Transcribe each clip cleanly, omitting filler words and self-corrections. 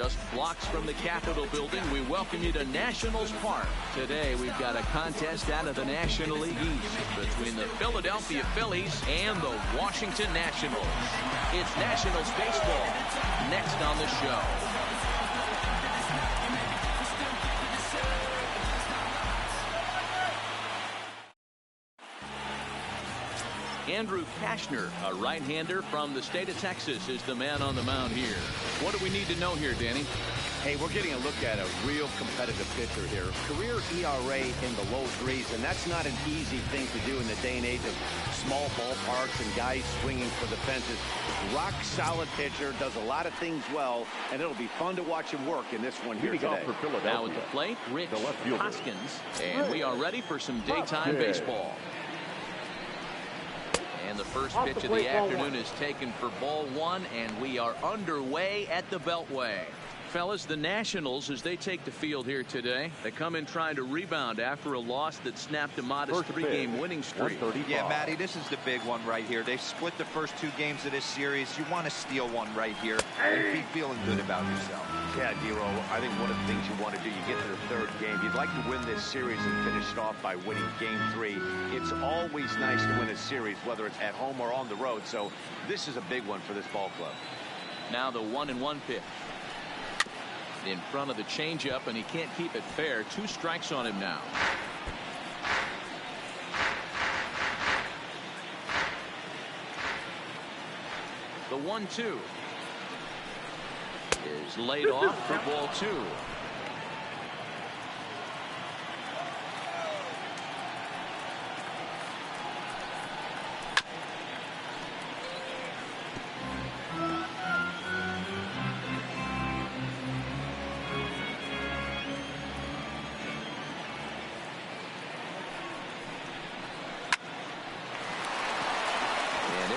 Just blocks from the Capitol building, we welcome you to Nationals Park. Today we've got a contest out of the National League East between the Philadelphia Phillies and the Washington Nationals. It's Nationals baseball next on the show. Andrew Kashner, a right-hander from the state of Texas, is the man on the mound here. What do we need to know here, Danny? Hey, we're getting a look at a real competitive pitcher here. Career ERA in the low threes, and that's not an easy thing to do in the day and age of small ballparks and guys swinging for the fences. Rock solid pitcher, does a lot of things well, and it'll be fun to watch him work in this one here today. Now at the plate, Rich Hoskins, and we are ready for some daytime baseball. And the first pitch of the afternoon is taken for ball one, and we are underway at the Beltway. Fellas, the Nationals, as they take the field here today, they come in trying to rebound after a loss that snapped a modest three-game winning streak. Yeah, Matty, this is the big one right here. They've split the first two games of this series. You want to steal one right here and be feeling good about yourself. Yeah, Dero, I think one of the things you want to do, you get to the third game, you'd like to win this series and finish it off by winning game three. It's always nice to win a series, whether it's at home or on the road, so this is a big one for this ball club. Now the 1-1 pitch. In front of the changeup, and he can't keep it fair. 2 strikes on him now. The 1-2 is laid off for ball 2.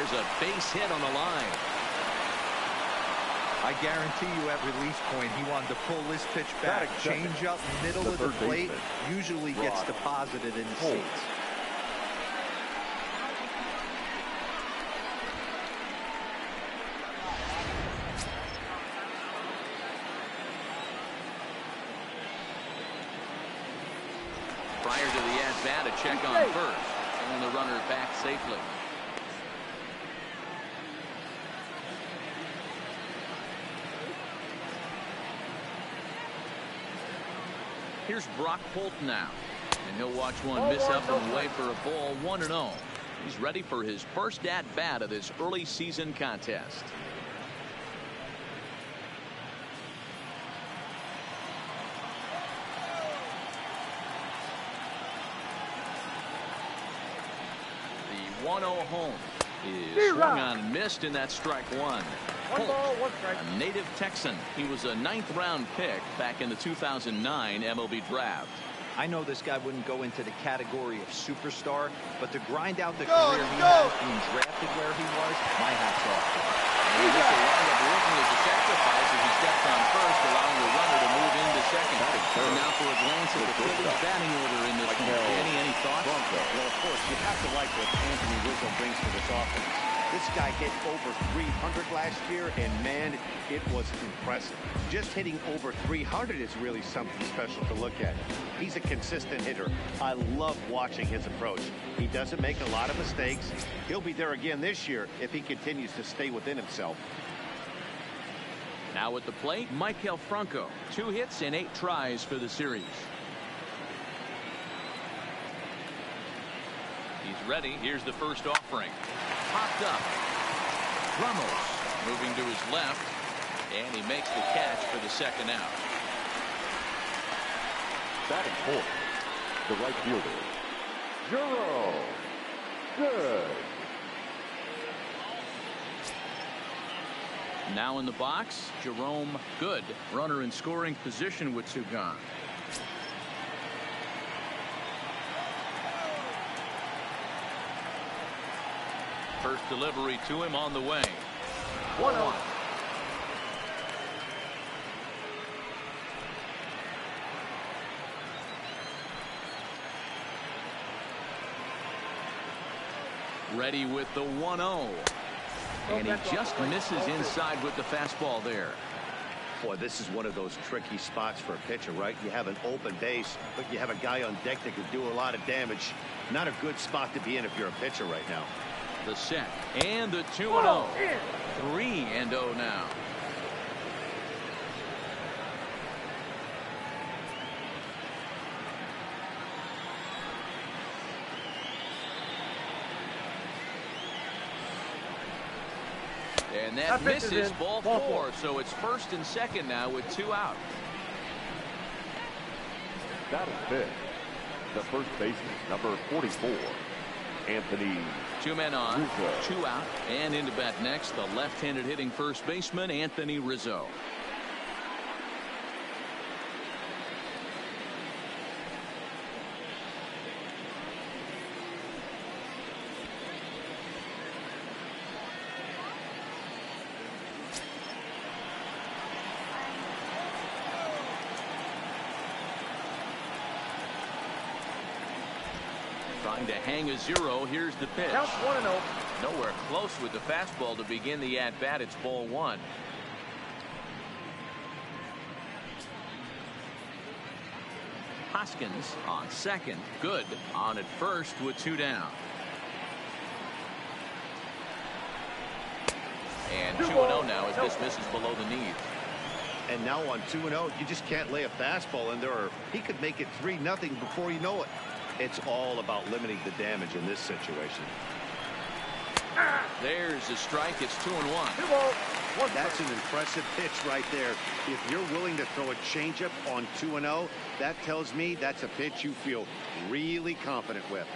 A base hit on the line. I guarantee you at release point he wanted to pull this pitch back. Change up middle of the plate usually gets deposited in the seats. Prior to the at-bat, a check on first, and the runner back safely. Here's Brock Holt now, and he'll watch one miss up and away for a ball 1-0. He's ready for his first at-bat of this early season contest. The 1-0 home is swung on and missed, and that's strike one. Holt, a native Texan. He was a 9th-round pick back in the 2009 MLB draft. I know this guy wouldn't go into the category of superstar, but to grind out the career he has being drafted where he was, my hat's off to him. And he gets a windup working as a sacrifice as he steps on first, allowing the runner to move into second. And now for a glance at the Phillies batting order in this one. Danny, any thoughts? Well, of course, you have to like what Anthony Rizzo brings to this offense. This guy hit over 300 last year, and man, it was impressive. Just hitting over 300 is really something special to look at. He's a consistent hitter. I love watching his approach. He doesn't make a lot of mistakes. He'll be there again this year if he continues to stay within himself. Now at the plate, Maikel Franco. 2 hits and 8 tries for the series. He's ready. Here's the first offering. Popped up. Ramos moving to his left, and he makes the catch for the second out. Batting fourth, the right fielder, Jerome. Good. Now in the box, Jerome Good. Runner in scoring position with 2 gone. First delivery to him on the way. 1-0. Ready with the 1-0. And he just misses inside with the fastball there. Boy, this is one of those tricky spots for a pitcher, right? You have an open base, but you have a guy on deck that can do a lot of damage. Not a good spot to be in if you're a pitcher right now. The set and the 2-0. 3-0 now. And that misses, ball 4. So it's first and second now with 2 out. That is pitch. The first baseman, number 44, Anthony. 2 men on, 2 out, and into bat next, the left-handed hitting first baseman, Anthony Rizzo. Trying to hang a 0. Here's the pitch. Count 1-0. Nowhere close with the fastball to begin the at-bat. It's ball 1. Hoskins on second. Good on at first with 2 down. And 2-0 now as this misses below the knees. And now on 2-0, you just can't lay a fastball in there, or he could make it 3-0 before you know it. It's all about limiting the damage in this situation. There's a strike. It's 2-1. That's an impressive pitch right there. If you're willing to throw a changeup on 2-0, that tells me that's a pitch you feel really confident with.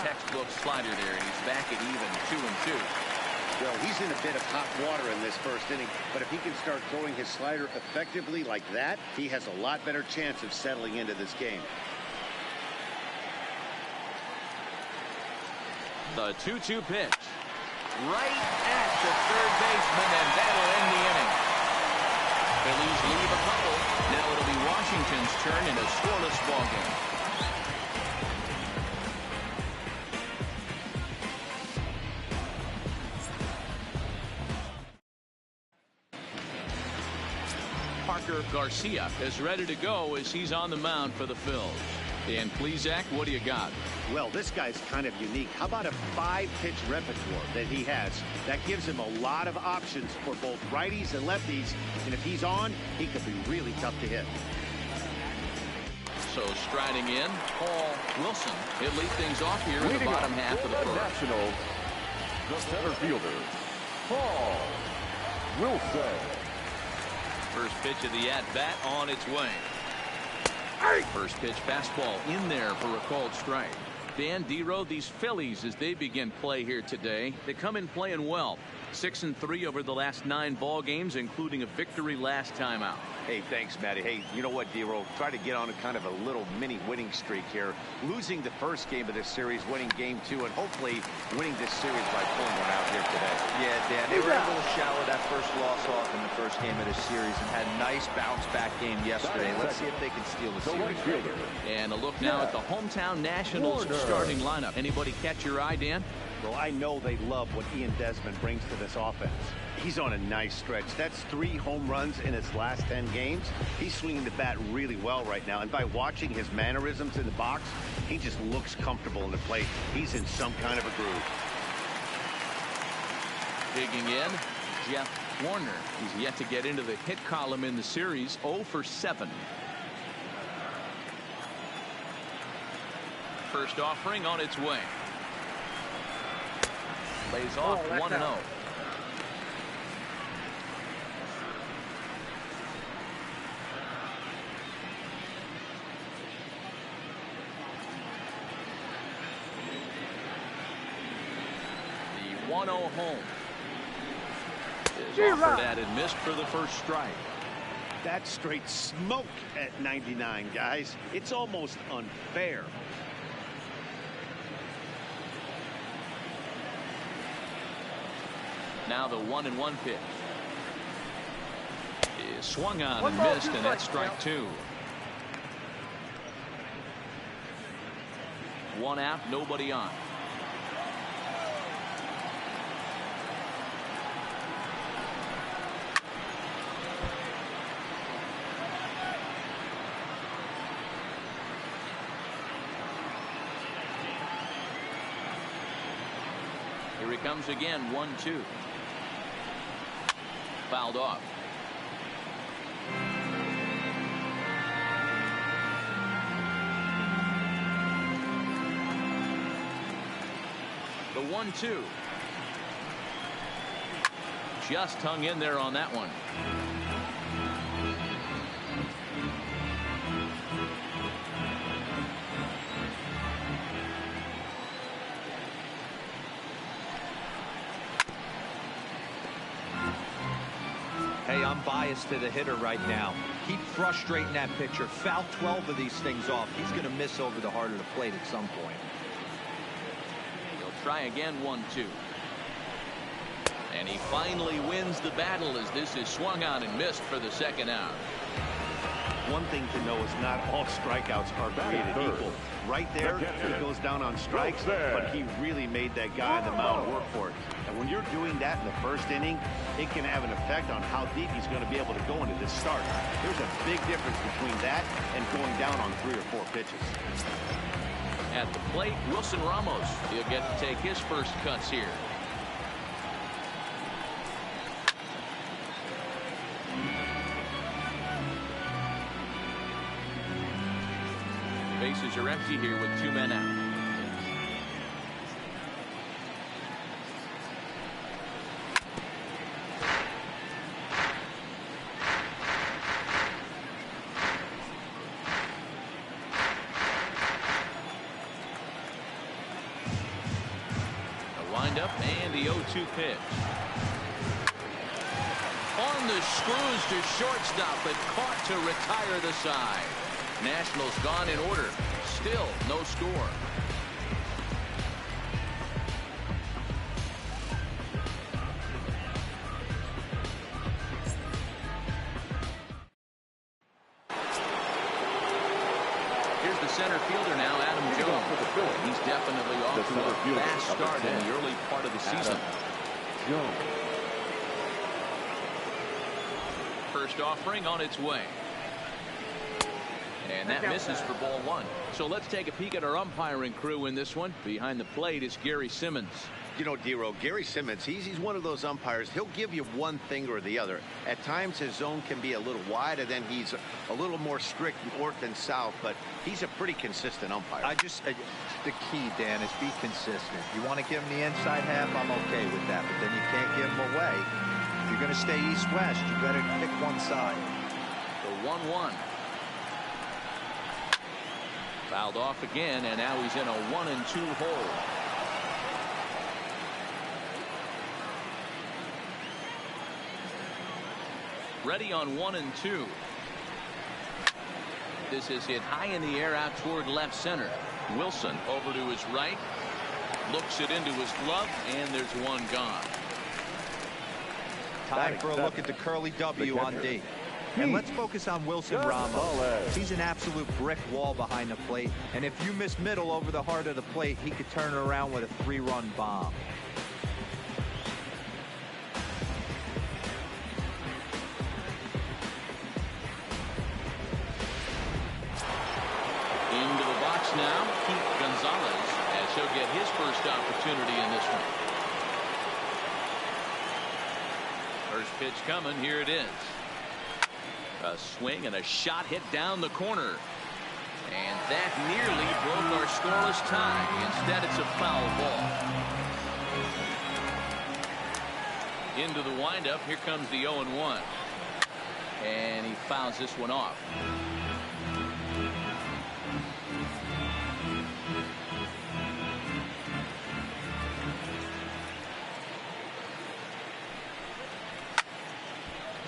Textbook slider there, and he's back at even 2-2. Well, he's in a bit of hot water in this first inning, but if he can start throwing his slider effectively like that, he has a lot better chance of settling into this game. The 2-2 pitch. Right at the third baseman, and that'll end the inning. Phillies leave a couple. Now it'll be Washington's turn in a scoreless ballgame. Garcia is ready to go as he's on the mound for the Phils. Dan Plesac, what do you got? Well, this guy's kind of unique. How about a 5-pitch repertoire that he has? That gives him a lot of options for both righties and lefties. And if he's on, he could be really tough to hit. So striding in, Paul Wilson. He'll lead things off here in the bottom half of the first. Nationals, the center fielder, Paul Wilson. First pitch of the at-bat on its way. First pitch fastball in there for a called strike. Dan Dero, these Phillies, as they begin play here today, they come in playing well. 6-3 over the last 9 ball games, including a victory last time out. Hey, thanks, Matty. Hey, you know what, Dero? Try to get on a kind of a little mini winning streak here. Losing the first game of this series, winning game 2, and hopefully winning this series by pulling one out here today. Yeah, Dan, they were able to shower that first loss off in the first game of this series and had a nice bounce-back game yesterday. Let's see if they can steal the series right here. And a look now at the hometown Nationals starting lineup. Anybody catch your eye, Dan? Well, I know they love what Ian Desmond brings to this offense. He's on a nice stretch. That's 3 home runs in his last 10 games. He's swinging the bat really well right now. And by watching his mannerisms in the box, he just looks comfortable in the plate. He's in some kind of a groove. Digging in, Jeff Warner. He's yet to get into the hit column in the series. 0 for 7. First offering on its way. Lays off 1-0. The 1-0 home is offered at and missed for the first strike. That's straight smoke at 99, guys. It's almost unfair. Now the 1-1 pitch is swung on and missed, and that's strike 2. One out, nobody on. Here he comes again, 1-2. Fouled off. The 1-2. Just hung in there on that one. Hey, I'm biased to the hitter right now. Keep frustrating that pitcher. Foul 12 of these things off. He's going to miss over the heart of the plate at some point. He'll try again, 1-2. And he finally wins the battle as this is swung on and missed for the second out. One thing to know is not all strikeouts are created equal. Right there, he goes down on strikes, but he really made that guy on the mound work for it. And when you're doing that in the first inning, it can have an effect on how deep he's going to be able to go into this start. There's a big difference between that and going down on 3 or 4 pitches. At the plate, Wilson Ramos. He'll get to take his first cuts here. Bases are empty here with 2 men out. The windup and the 0-2 pitch. On the screws to shortstop, but caught to retire the side. Nationals gone in order. Still no score. Here's the center fielder now, Adam Jones. He's definitely off to a fast start in the early part of the season. First offering on its way. And that misses for ball 1. So let's take a peek at our umpiring crew in this one. Behind the plate is Gary Simmons. You know, Dero, Gary Simmons, he's one of those umpires. He'll give you one thing or the other. At times his zone can be a little wide, and then he's a little more strict north and south, but he's a pretty consistent umpire. The key, Dan, is be consistent. You want to give him the inside half, I'm okay with that, but then you can't give him away. If you're going to stay east-west, you better pick one side. The 1-1. Fouled off again, and now he's in a 1-2 hole. Ready on 1-2. This is hit high in the air out toward left center. Wilson over to his right. Looks it into his glove, and there's one gone. Time for a look at the curly W on D. And let's focus on Wilson Ramos. He's an absolute brick wall behind the plate. And if you miss middle over the heart of the plate, he could turn it around with a 3-run bomb. Into the box now, Keith Gonzalez, as he'll get his first opportunity in this one. First pitch coming, here it is. A swing and a shot hit down the corner. And that nearly broke our scoreless tie. Instead, it's a foul ball. Into the windup. Here comes the 0-1. And he fouls this one off.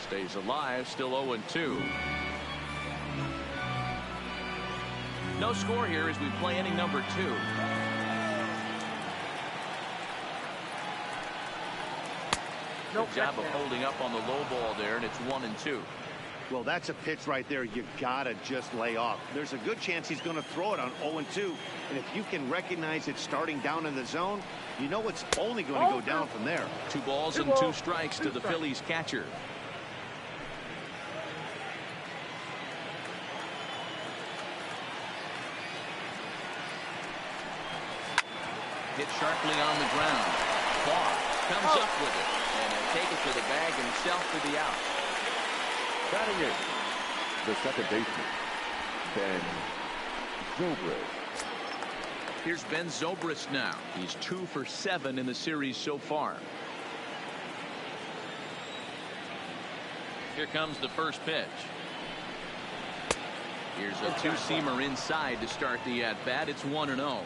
Stays alive, still 0-2. No score here as we play inning number 2. Good job of holding up on the low ball there, and it's 1-2. Well, that's a pitch right there you gotta just lay off. There's a good chance he's going to throw it on 0-2, and if you can recognize it starting down in the zone, you know it's only going to go down from there. 2 balls and 2 strikes to the Phillies catcher. Hit sharply on the ground. Barr comes up with it, and he'll take it to the bag himself for the out. Batting in, the second baseman, Ben Zobrist. Here's Ben Zobrist now. He's 2 for 7 in the series so far. Here comes the first pitch. Here's a 2-seamer inside to start the at-bat. It's 1-0.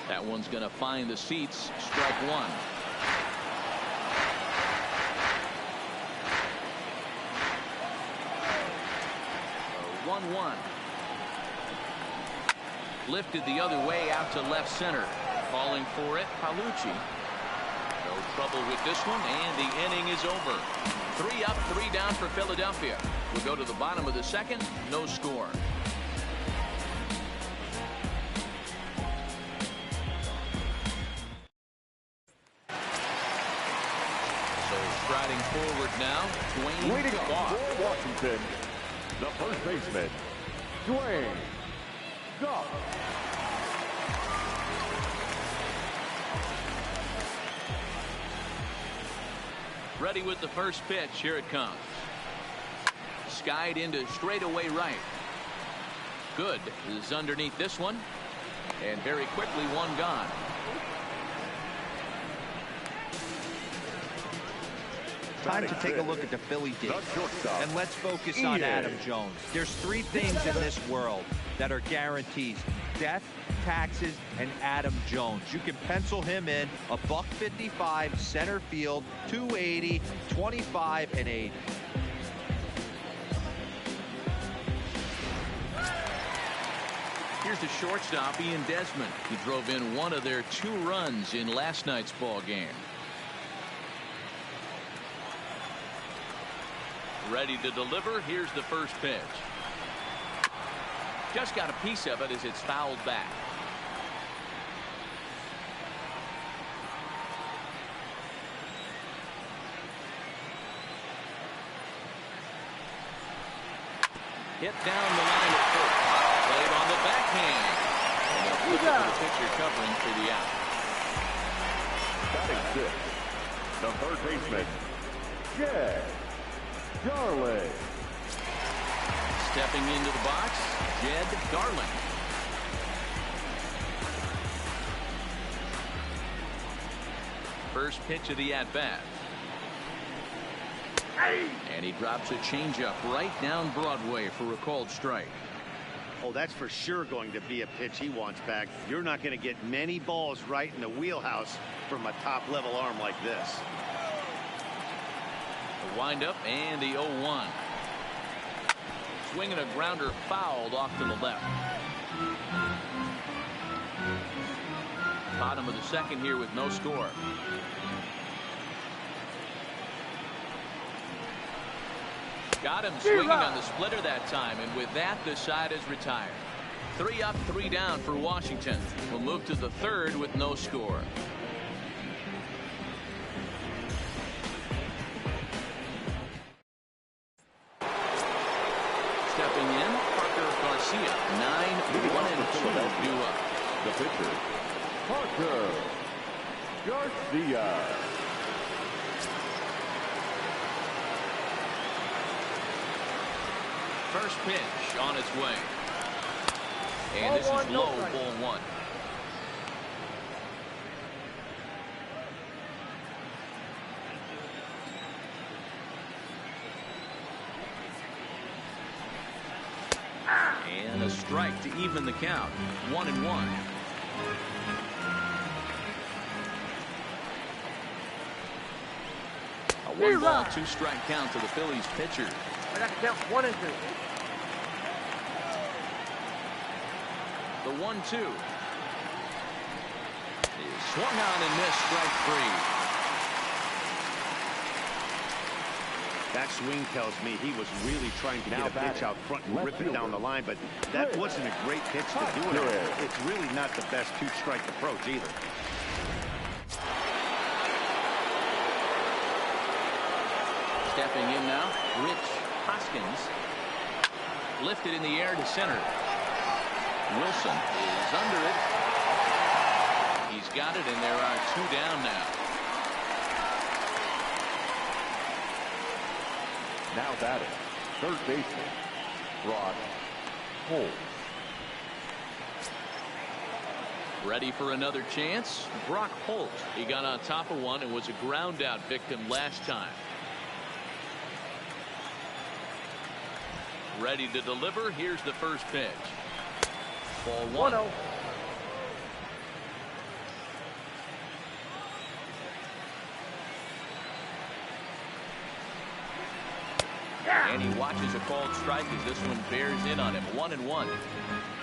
That one's going to find the seats. Strike 1. So 1-1. Lifted the other way out to left center. Calling for it, Palucci. No trouble with this one, and the inning is over. 3 up, 3 down for Philadelphia. We'll go to the bottom of the second. No score. Striding forward now, Dwayne Waiting Barr. up for Washington, the first baseman, Dwayne Barr. Ready with the first pitch. Here it comes. Skied into straightaway right. Good is underneath this one, and very quickly one gone. Time to take a look at the Philly D. And let's focus on Adam Jones. There's 3 things in this world that are guarantees: death, taxes, and Adam Jones. You can pencil him in a $155, center field, 280, 25, and 80. Here's the shortstop, Ian Desmond. He drove in one of their 2 runs in last night's ball game. Ready to deliver. Here's the first pitch. Just got a piece of it as it's fouled back. Hit down the line at first. Played on the backhand. And they'll flip it to the pitcher covering for the out. Batting 6, the third baseman, Jed Darling. Stepping into the box, Jed Darling. First pitch of the at-bat. And he drops a changeup right down Broadway for a called strike. Oh, that's for sure going to be a pitch he wants back. You're not going to get many balls right in the wheelhouse from a top-level arm like this. The windup and the 0-1. Swinging a grounder fouled off to the left. Bottom of the second here with no score. Got him swinging on the splitter that time, and with that, the side is retired. 3 up, 3 down for Washington. We'll move to the third with no score. Stepping in, Parker Garcia. 9-1 in Philadelphia. The pitcher, Parker Garcia. First pitch on its way. And this is low, ball 1. And a strike to even the count. 1-1. A 1-ball, 2-strike count to the Phillies pitcher. I got to count 1 and 2. The 1-2 Swung on and missed, strike three. That swing tells me he was really trying to get a pitch out front and rip it down the line, but that wasn't a great pitch to do it on. It's really not the best two-strike approach either. Stepping in now, Rich Hoskins. Lifted in the air to center. Wilson is under it. He's got it, and there are two down now. Now batting, third baseman, Brock Holt. Ready for another chance? Brock Holt. He got on top of one and was a ground out victim last time. Ready to deliver. Here's the first pitch. Ball one. 1-0. And he watches a called strike as this one bears in on him. 1-1.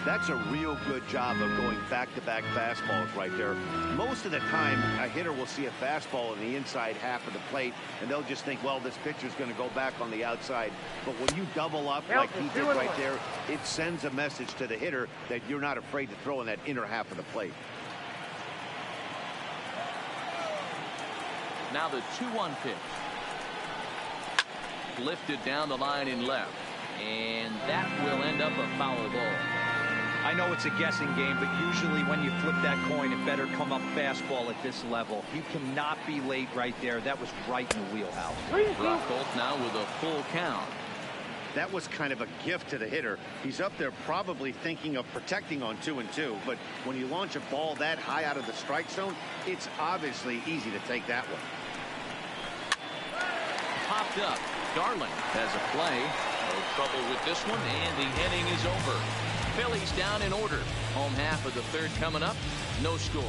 That's a real good job of going back-to-back fastballs right there. Most of the time, a hitter will see a fastball in the inside half of the plate, and they'll just think, well, this pitcher's going to go back on the outside. But when you double up like he did right there, it sends a message to the hitter that you're not afraid to throw in that inner half of the plate. Now the 2-1 pitch. Lifted down the line in left, and that will end up a foul ball. I know it's a guessing game, but usually when you flip that coin, it better come up fastball at this level. You cannot be late right there. That was right in the wheelhouse. Brock Holt now with a full count. That was kind of a gift to the hitter. He's up there probably thinking of protecting on 2-2, but when you launch a ball that high out of the strike zone, it's obviously easy to take that one. Popped up. Darling has a play. No trouble with this one, and the inning is over. Phillies down in order. Home half of the third coming up. No score.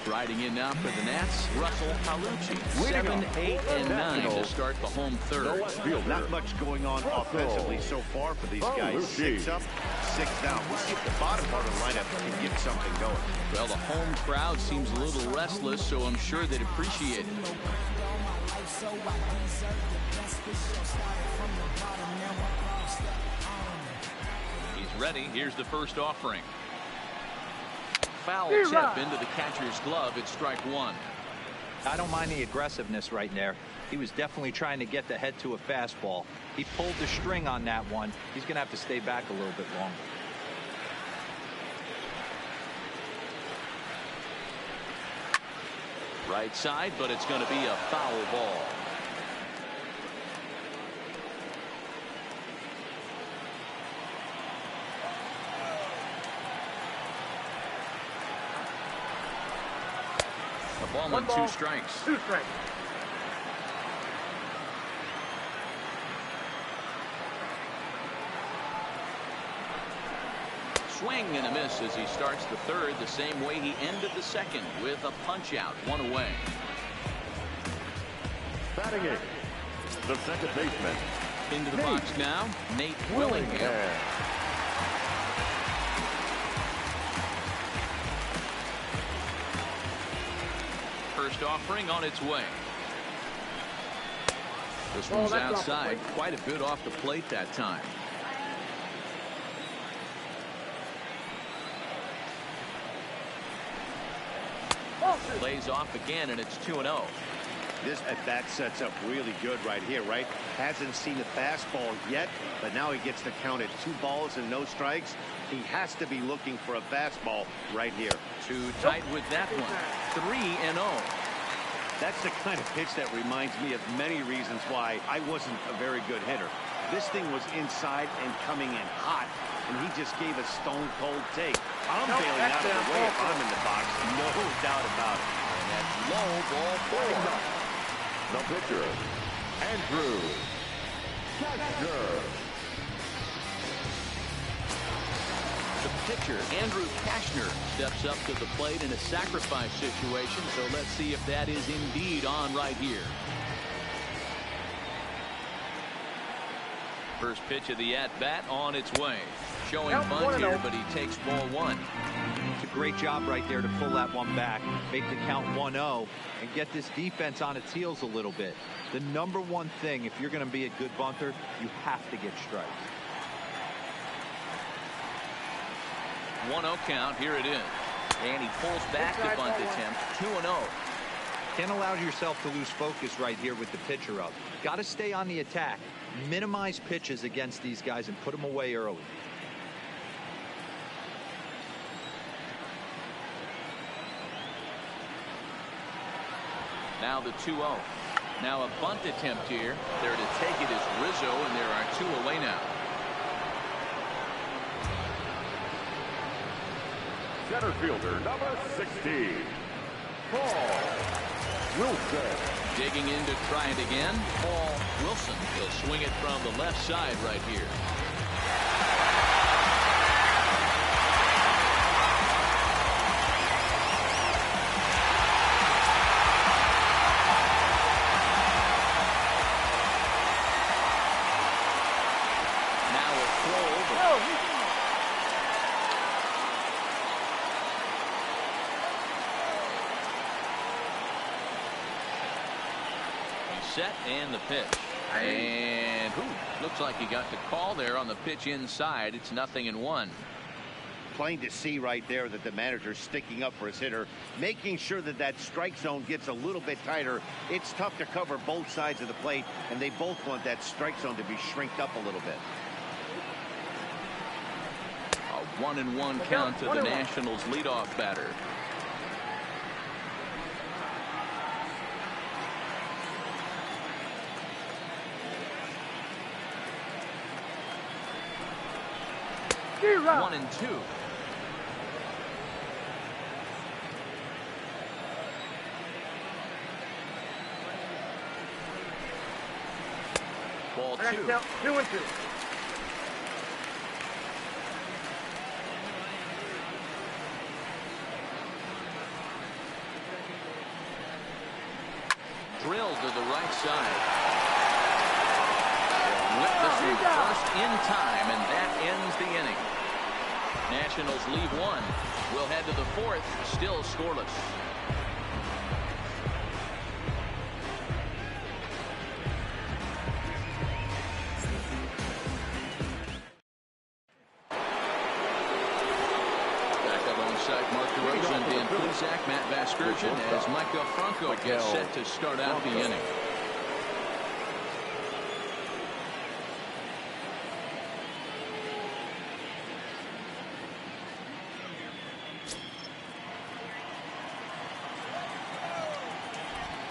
Striding in now for the Nats, Russell Palucci. 7, 8, and 9 to start the home third. Not much going on offensively so far for these guys. 6 up, 6 down. We'll see if the bottom part of the lineup can get something going. Well, the home crowd seems a little restless, so I'm sure they'd appreciate it. He's ready. Here's the first offering. Foul tip into the catcher's glove. It's strike one. I don't mind the aggressiveness right there. He was definitely trying to get the head to a fastball. He pulled the string on that one. He's going to have to stay back a little bit longer. Right side, but it's going to be a foul ball. A ball and 2 strikes. 2 strikes. Swing and a miss as he starts the third the same way he ended the second with a punch out, 1 away. Batting it, the second baseman. Into the box now, Nate Willingham. First offering on its way. This one's outside, quite a bit off the plate that time. Lays off again, and it's 2-0. This at-bat sets up really good right here, right? Hasn't seen a fastball yet, but now he gets to count at 2 balls and no strikes. He has to be looking for a fastball right here. Too tight with that one. 3-0. That's the kind of pitch that reminds me of many reasons why I wasn't a very good hitter. This thing was inside and coming in hot, and he just gave a stone-cold take. I'm bailing out of the way if I'm in the box, no doubt about it. And that's low, ball 4. The pitcher, Andrew Cashner. The pitcher, Andrew Cashner, steps up to the plate in a sacrifice situation, so let's see if that is indeed on right here. First pitch of the at-bat on its way. Showing bunt here, but he takes ball one. It's a great job right there to pull that one back, make the count 1-0, and get this defense on its heels a little bit. The number one thing, if you're going to be a good bunter, you have to get strikes. 1-0 count. Here it is. And he pulls back the bunt attempt. 2-0. Can't allow yourself to lose focus right here with the pitcher up. Got to stay on the attack. Minimize pitches against these guys and put them away early. Now the 2-0. Now a bunt attempt here. There to take it is Rizzo, and there are two away now. Center fielder, number 16, Paul Wilson. Digging in to try it again, Paul Wilson. He'll swing it from the left side right here. Set and the pitch. And looks like he got the call there on the pitch inside. It's 0-1. Plain to see right there that the manager's sticking up for his hitter, making sure that that strike zone gets a little bit tighter. It's tough to cover both sides of the plate, and they both want that strike zone to be shrinked up a little bit. A 1-1 count to the Nationals leadoff batter. One and two. Ball two. 2-2. Drilled to the right side. Witnessing first in time, and that ends the inning. Nationals leave one. We'll head to the fourth, still scoreless. Back up on side, Mark DeRosa, Dan Plesac, Matt Vasgersian, as Micah Franco gets set to start out the inning.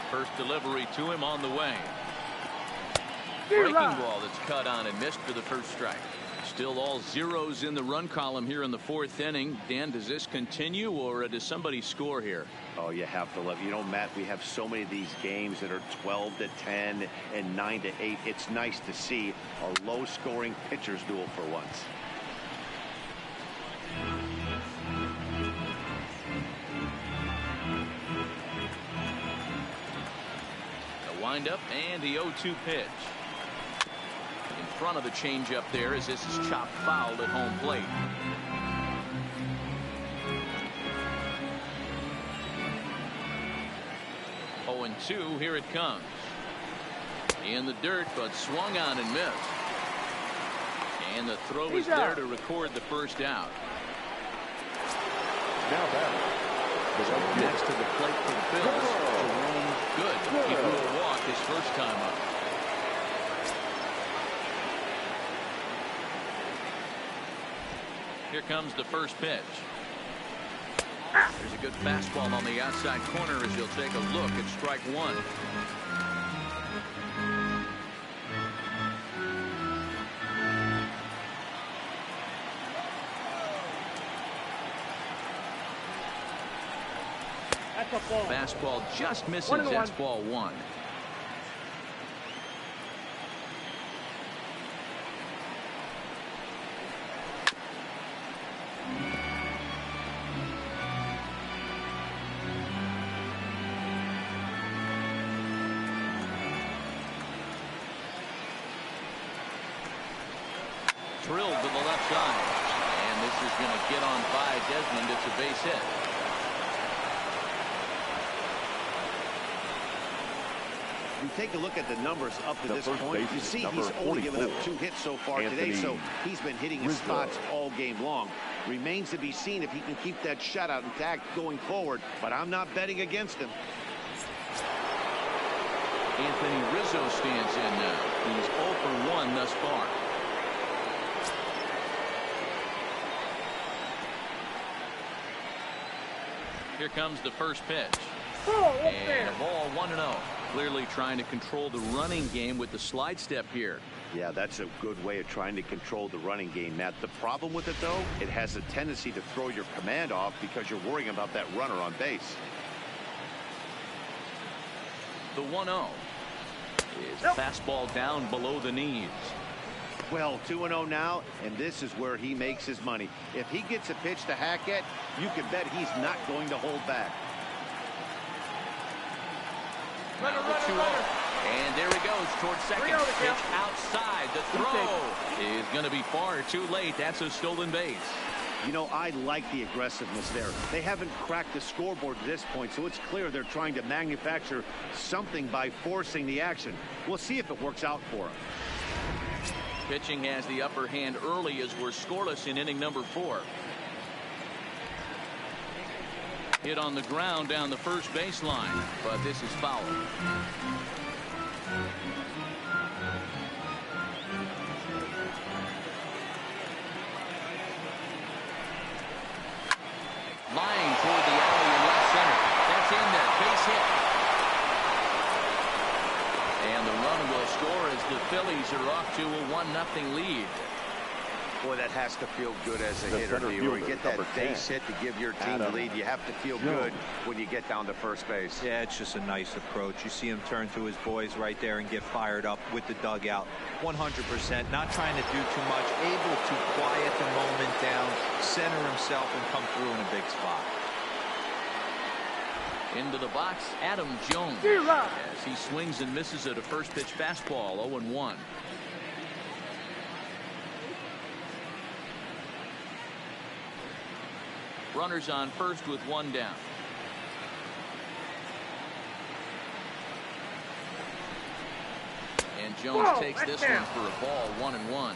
First delivery to him on the way. Breaking ball that's cut on and missed for the first strike. Still all zeros in the run column here in the fourth inning. Dan, does this continue, or does somebody score here? Oh, you have to love. You know, Matt, we have so many of these games that are 12-10 and 9-8. It's nice to see a low-scoring pitcher's duel for once. Windup and the 0-2 pitch. In front of the changeup there, as this is chopped foul at home plate. Oh, and 2, here it comes. In the dirt, but swung on and missed. And the throw is there to record the first out. Now batting. Next to the plate for the Phillies. Good. He drew a walk his first time up. Here comes the first pitch. There's a good fastball on the outside corner as he'll take a look at strike one. Fastball just misses. That's ball one. drilled to the left side. And this is going to get on by Desmond. It's a base hit. You take a look at the numbers up to this point. You see he's only given up 2 hits so far today, so he's been hitting his spots all game long. Remains to be seen if he can keep that shutout intact going forward, but I'm not betting against him. Anthony Rizzo stands in now. He's 0 for 1 thus far. Here comes the first pitch. And a ball 1-0. Clearly trying to control the running game with the slide step here. Yeah, that's a good way of trying to control the running game, Matt. The problem with it, though, it has a tendency to throw your command off because you're worrying about that runner on base. The 1-0 is fastball down below the knees. Well, 2-0 now, and this is where he makes his money. If he gets a pitch to hack at, you can bet he's not going to hold back. Runner. And there he goes towards second. Pitch outside. The throw is going to be far too late. That's a stolen base. You know, I like the aggressiveness there. They haven't cracked the scoreboard at this point, so it's clear they're trying to manufacture something by forcing the action. We'll see if it works out for them. Pitching has the upper hand early as we're scoreless in inning number 4. Hit on the ground down the first baseline, but this is foul. Line toward the alley in left center. That's in there. Base hit. And the run will score as the Phillies are off to a 1-0 lead. Boy, that has to feel good as a hitter. You get that base hit to give your team the lead. You have to feel good when you get down to first base. Yeah, it's just a nice approach. You see him turn to his boys right there and get fired up with the dugout. 100%, not trying to do too much, able to quiet the moment down, center himself, and come through in a big spot. Into the box, Adam Jones, as he swings and misses at a first pitch fastball. 0-1. Runners on first with 1 down. And Jones takes this one for a ball. 1-1.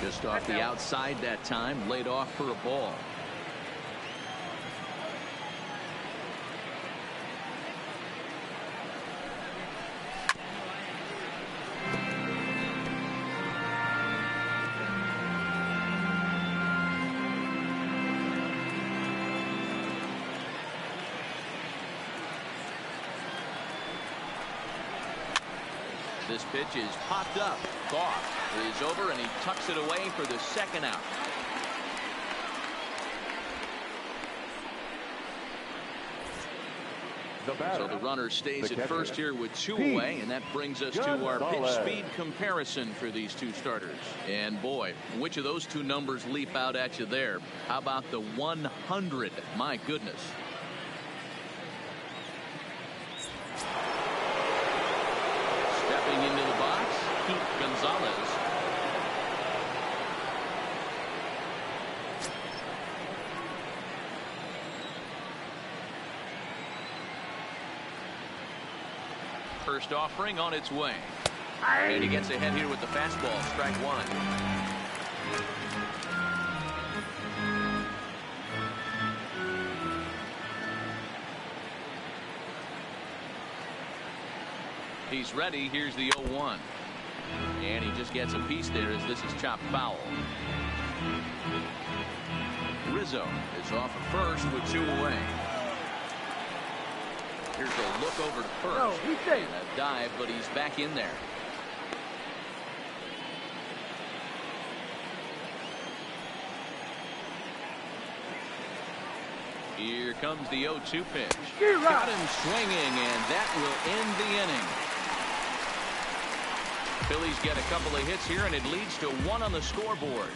Just off the outside that time, laid off for a ball. This pitch is popped up. Goff is over and he tucks it away for the second out. So the runner stays at first here with 2 away, and that brings us to our pitch speed comparison for these two starters. And boy, which of those two numbers leap out at you there? How about the 100? My goodness. Stepping into the box, Pete Gonzalez. First offering on its way. And he gets ahead here with the fastball. Strike 1. He's ready. Here's the 0-1. And he just gets a piece there as this is chopped foul. Rizzo is off at first with 2 away. Here's a look over to first. And a dive, but he's back in there. Here comes the 0-2 pitch. Got him swinging, and that will end the inning. Phillies get a couple of hits here, and it leads to 1 on the scoreboard.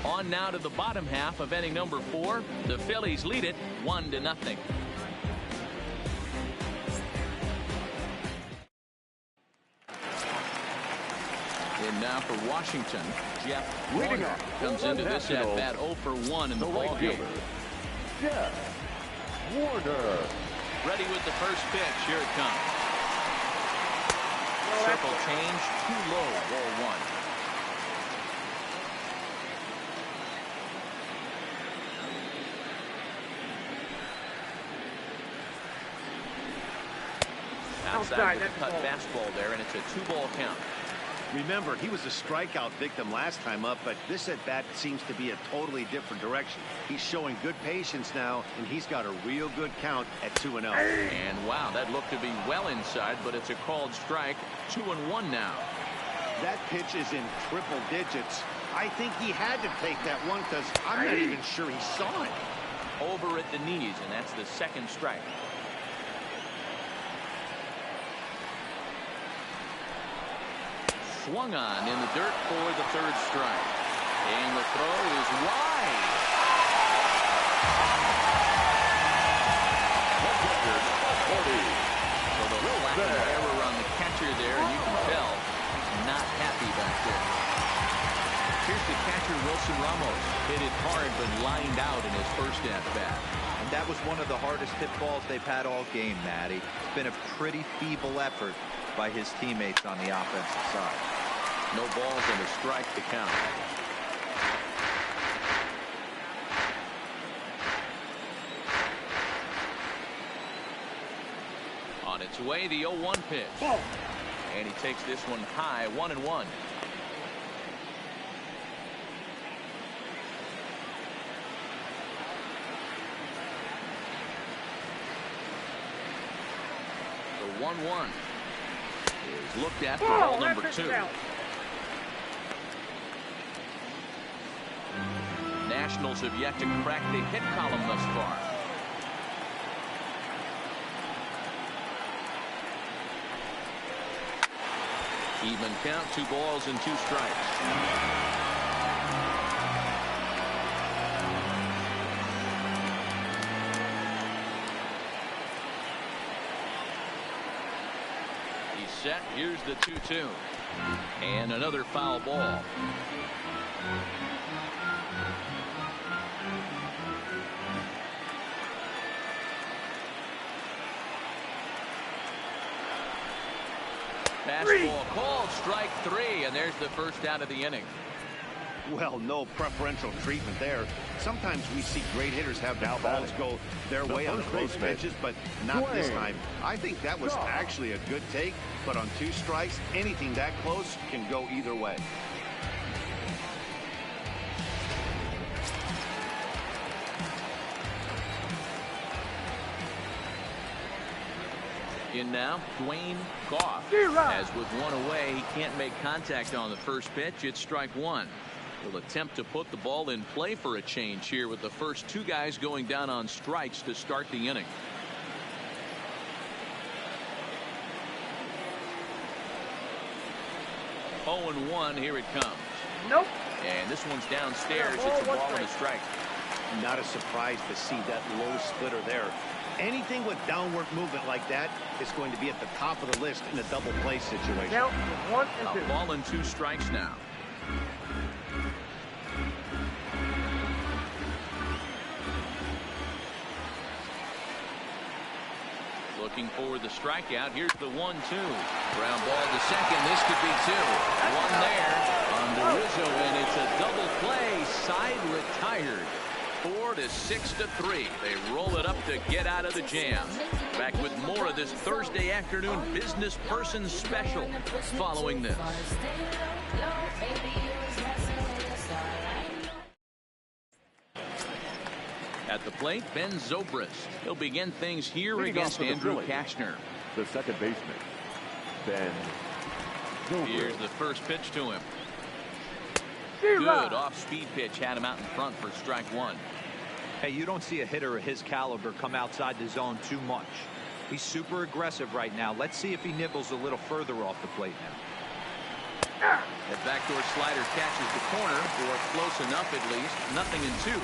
On now to the bottom half of inning number 4. The Phillies lead it 1-0. him now for Washington. Jeff Leading Warner off comes for the into this at Nationals, bat 0 for 1 in the the right ball game. fielder, Jeff Warner. Ready with the first pitch. Here it comes. Circle change, too low, ball 1. Outside with the cut fastball there, and it's a 2-ball count. Remember, he was a strikeout victim last time up, but this at bat seems to be a totally different direction. He's showing good patience now, and he's got a real good count at 2-0. And wow, that looked to be well inside, but it's a called strike. 2-1 now. That pitch is in triple digits. I think he had to take that one because I'm not even sure he saw it. Over at the knees, and that's the second strike. Swung on in the dirt for the third strike. And the throw is wide. So the lack of error on the catcher there, and you can tell not happy back there. Here's the catcher, Wilson Ramos. Hit it hard, but lined out in his first at-bat. And that was one of the hardest hit balls they've had all game, Matty. It's been a pretty feeble effort by his teammates on the offensive side. No balls and a strike to count. On its way, the 0-1 pitch. And he takes this one high, 1-1. The 1-1 is looked at for ball number 2. Nationals have yet to crack the hit column thus far. Even count, 2 balls and 2 strikes. He's set. Here's the 2-2. And another foul ball. Fastball called, strike 3, and there's the first out of the inning. Well, no preferential treatment there. Sometimes we see great hitters have the balls go their way on close pitches, but not this time. I think that was actually a good take, but on 2 strikes, anything that close can go either way. In now, Dwayne Goff. As with 1 away, he can't make contact on the first pitch. It's strike 1. Will attempt to put the ball in play for a change here with the first 2 guys going down on strikes to start the inning. Oh and 1, here it comes. Nope. And this one's downstairs. It's a ball and a strike. Not a surprise to see that low splitter there. Anything with downward movement like that is going to be at the top of the list in a double play situation. Count 1 and 2. A ball and 2 strikes now. Looking for the strikeout. Here's the 1-2. Ground ball to second. This could be 2. 1 there on Rizzo, and it's a double play. Side retired. 4-6-3. They roll it up to get out of the jam. Back with more of this Thursday afternoon business person special following this. At the plate, Ben Zobrist. He'll begin things here against Andrew Kashner. The second baseman, Ben Zobrist. Here's the first pitch to him. Good off-speed pitch, had him out in front for strike 1. Hey, you don't see a hitter of his caliber come outside the zone too much. He's super aggressive right now. Let's see if he nibbles a little further off the plate now. That backdoor slider catches the corner, or close enough at least. 0-2.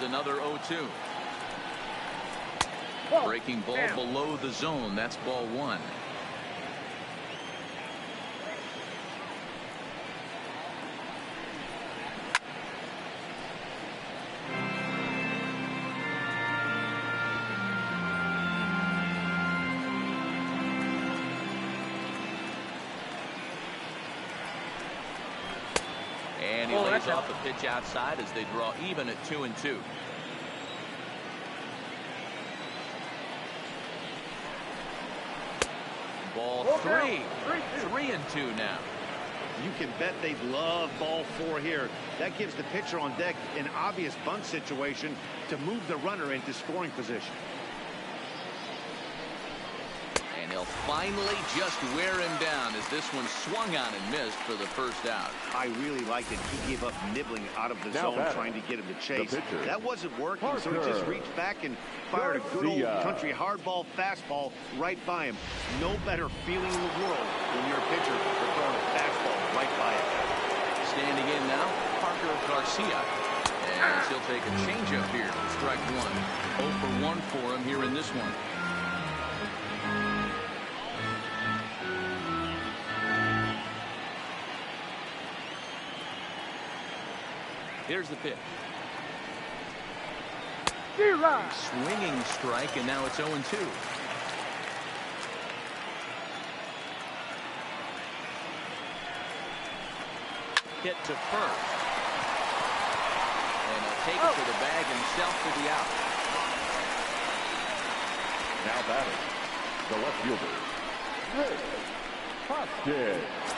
another 0-2. Breaking ball below the zone. That's ball one. And he lays off a pitch outside as they draw even at 2-2. Ball three. 3-2 now. You can bet they love ball four here. That gives the pitcher on deck an obvious bunt situation to move the runner into scoring position. And he'll finally just wear him down as this one swung on and missed for the first out. I really liked it. He gave up nibbling out of the zone trying to get him to chase. That wasn't working, so he just reached back and fired a good old country hardball fastball right by him. No better feeling in the world when you're a pitcher for throwing a fastball right by him. Standing in now, Parker Garcia. And he'll take a changeup here. Strike one. 0 for 1 for him here in this one. Here's the pitch. Swinging strike, and now it's 0-2. Hit to first. And he'll take it to the bag himself for the out. Now batting, the left fielder, Rick Hoskins.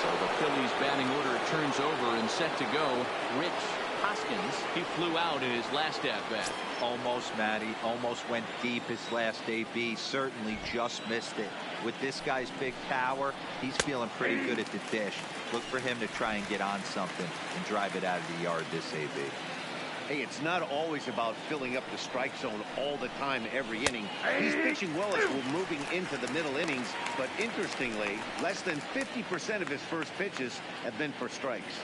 So the Phillies batting order turns over and set to go. Rich Hoskins, he flew out in his last at-bat. Almost, Matty. Almost went deep his last AB. Certainly just missed it. With this guy's big power, he's feeling pretty good at the dish. Look for him to try and get on something and drive it out of the yard this AB. Hey, it's not always about filling up the strike zone all the time every inning. He's pitching well as we're moving into the middle innings, but interestingly, less than 50% of his first pitches have been for strikes.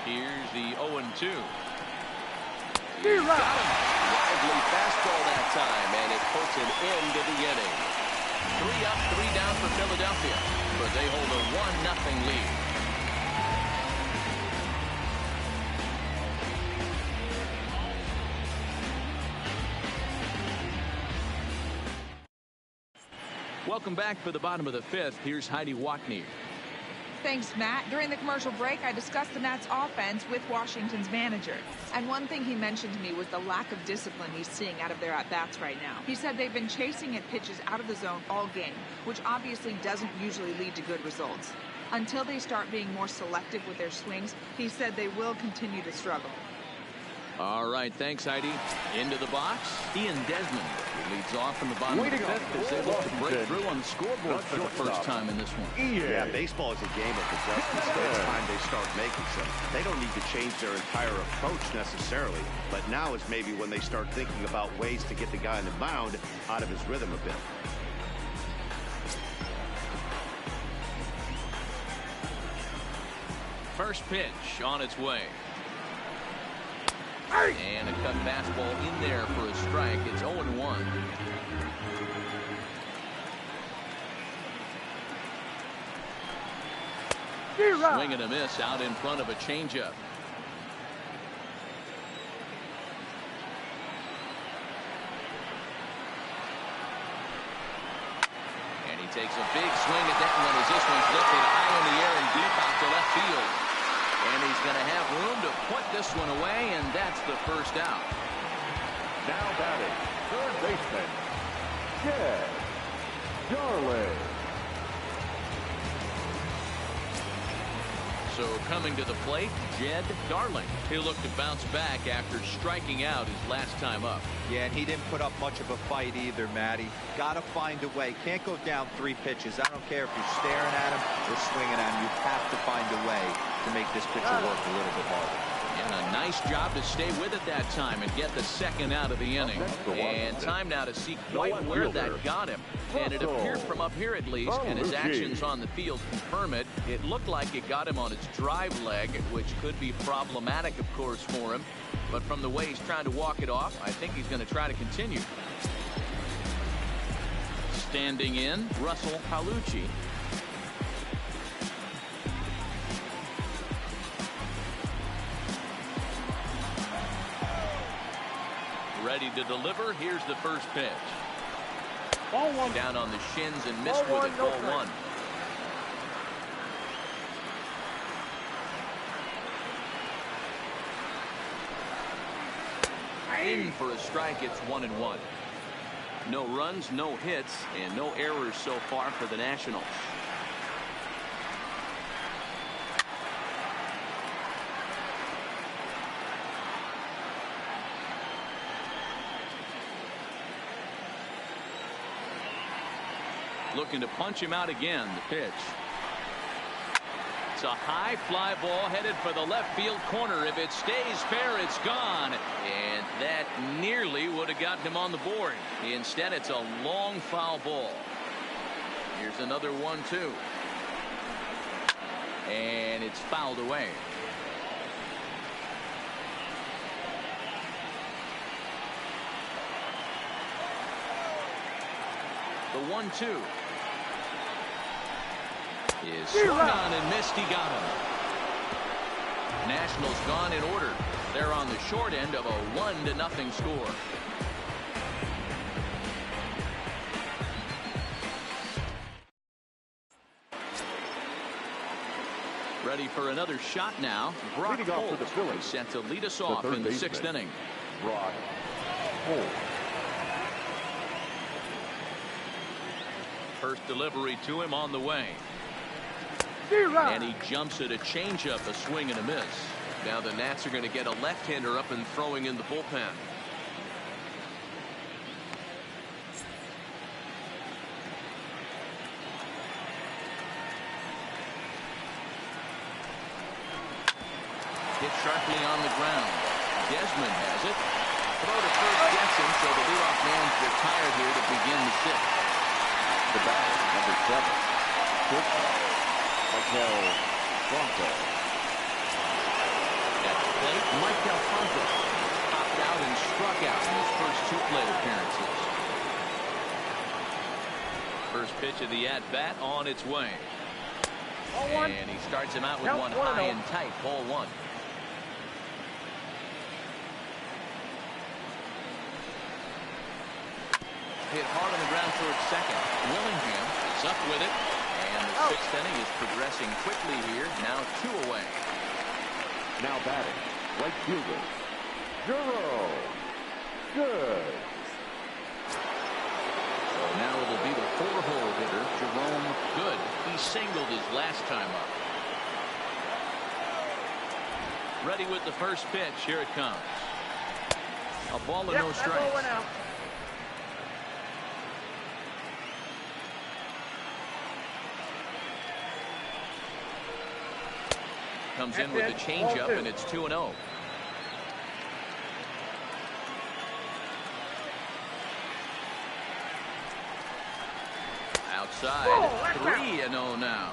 Here's the 0-2. He's got him. Lively fastball that time, and it puts an end to the inning. 3 up, 3 down for Philadelphia, but they hold a 1-0 lead. Welcome back for the bottom of the 5th. Here's Heidi Watney. Thanks, Matt. During the commercial break, I discussed the Nats' offense with Washington's manager. And one thing he mentioned to me was the lack of discipline he's seeing out of their at-bats right now. He said they've been chasing at pitches out of the zone all game, which obviously doesn't usually lead to good results. Until they start being more selective with their swings, he said they will continue to struggle. All right, thanks, Heidi. Into the box, Ian Desmond leads off in the bottom of the 5th as they look to break through on the scoreboard for the first time in this one. Yeah, baseball is a game of adjustments. It's time they start making some. They don't need to change their entire approach necessarily, but now is maybe when they start thinking about ways to get the guy on the mound out of his rhythm a bit. First pitch on its way. And a cut fastball in there for a strike. It's 0-1. Swing and a miss out in front of a changeup. And he takes a big swing at that one as this one's lifted high in the air and deep out to left field. And he's going to have room to put this one away, and that's the first out. Now batting, third baseman, Jed Darling. So coming to the plate, Jed Darling. He'll look to bounce back after striking out his last time up. Yeah, and he didn't put up much of a fight either, Matty. Got to find a way. Can't go down 3 pitches. I don't care if you're staring at him or swinging at him. You have to find a way to make this pitcher work a little bit harder. And a nice job to stay with it that time and get the second out of the inning. And time now to see quite where that got him. And it appeared from up here at least, and his actions on the field confirm it. It looked like it got him on his drive leg, which could be problematic, of course, for him. But from the way he's trying to walk it off, I think he's going to try to continue. Standing in, Russell Palucci. Ready to deliver. Here's the first pitch. Ball one. Down on the shins and missed with it. Ball one. In for a strike. It's 1-1. No runs, no hits, and no errors so far for the Nationals. Looking to punch him out again. The pitch. It's a high fly ball headed for the left field corner. If it stays fair, it's gone. And that nearly would have gotten him on the board. Instead, it's a long foul ball. Here's another 1-2. And it's fouled away. The 1-2 is swung on and missed. He got him. Nationals gone in order. They're on the short end of a 1-0 score. Ready for another shot now. Brock Holt for the Phillies. Set to lead us off in the 6th inning. Brock Holt. First delivery to him on the way. And he jumps at a changeup, a swing and a miss. Now the Nats are going to get a left-hander up and throwing in the bullpen. Hit sharply on the ground. Desmond has it. Throw to first gets him, so the leadoff man's retired here to begin the 6th. The batter, number 7. Michael Franco. At the plate, Michael Franco popped out and struck out in his first 2 plate appearances. First pitch of the at-bat on its way. And he starts him out with one high and tight. Ball 1. Hit hard on the ground towards second. Willingham is up with it. And the 6th inning is progressing quickly here. Now 2 away. Now batting, right fielder, Juro. Good. So now it'll be the 4-hole hitter, Jerome Good. He singled his last time up. Ready with the first pitch. Here it comes. A ball and no strikes. Comes in with the changeup, and it's 2-0. Outside, 3-0 now.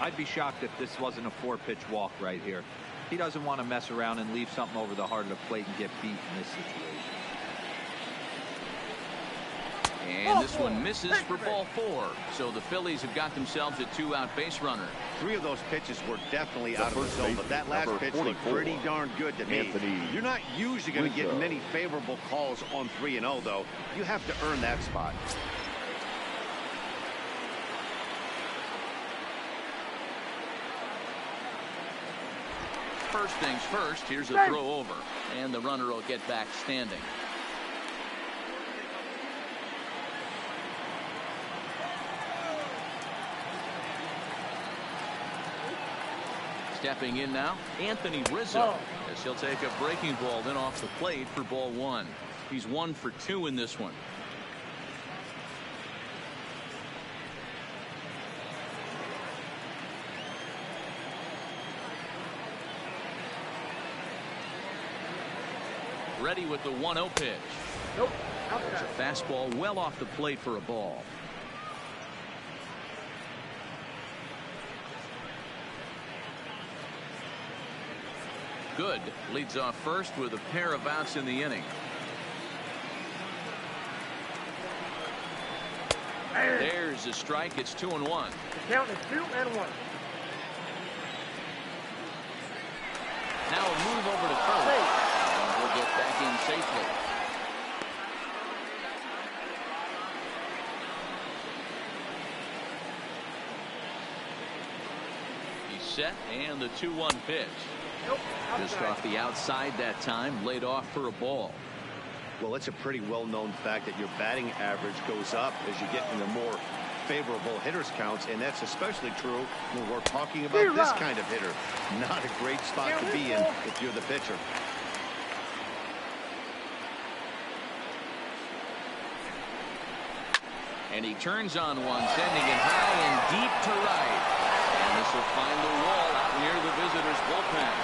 I'd be shocked if this wasn't a 4-pitch walk right here. He doesn't want to mess around and leave something over the heart of the plate and get beat in this situation. And this one misses for ball 4. So the Phillies have got themselves a 2-out base runner. 3 of those pitches were definitely out of the zone, but that last pitch looked pretty darn good to me. You're not usually going to get many favorable calls on 3-0, though. You have to earn that spot. First things first, here's a throw over, and the runner will get back standing. Stepping in now, Anthony Rizzo, as he'll take a breaking ball then off the plate for ball 1. He's 1 for 2 in this one. Ready with the 1-0 pitch. There's a fastball well off the plate for a ball. good. Leads off first with a pair of outs in the inning. There's a strike. It's 2-1. The count is 2-1. Now a move over to first. And we'll get back in safely. He's set, and the 2-1 pitch. Nope, Just off the outside that time, laid off for a ball. Well, it's a pretty well-known fact that your batting average goes up as you get into more favorable hitters counts, and that's especially true when we're talking about this kind of hitter. Not a great spot to be in if you're the pitcher. And he turns on one, sending it high and deep to right. And this will find the wall out near the visitors' bullpen.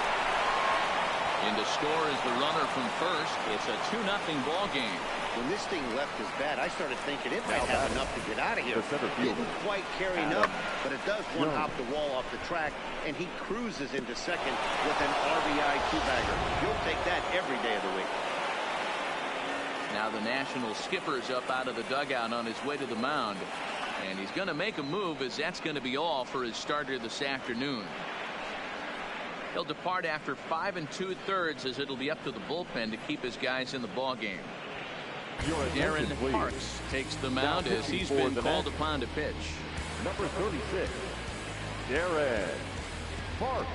In to score is the runner from first. It's a 2-0 ball game. When this thing left his bat, I started thinking it might have enough to get out of here. Didn't quite carry enough, but it does one hop the wall off the track, and he cruises into second with an RBI two-bagger. You'll take that every day of the week. Now the National skipper's up out of the dugout on his way to the mound, and he's going to make a move, as that's going to be all for his starter this afternoon. He'll depart after 5 2/3, as it'll be up to the bullpen to keep his guys in the ball game. Darren Parks takes the mound as he's been called upon to pitch. Number 36, Darren Parks.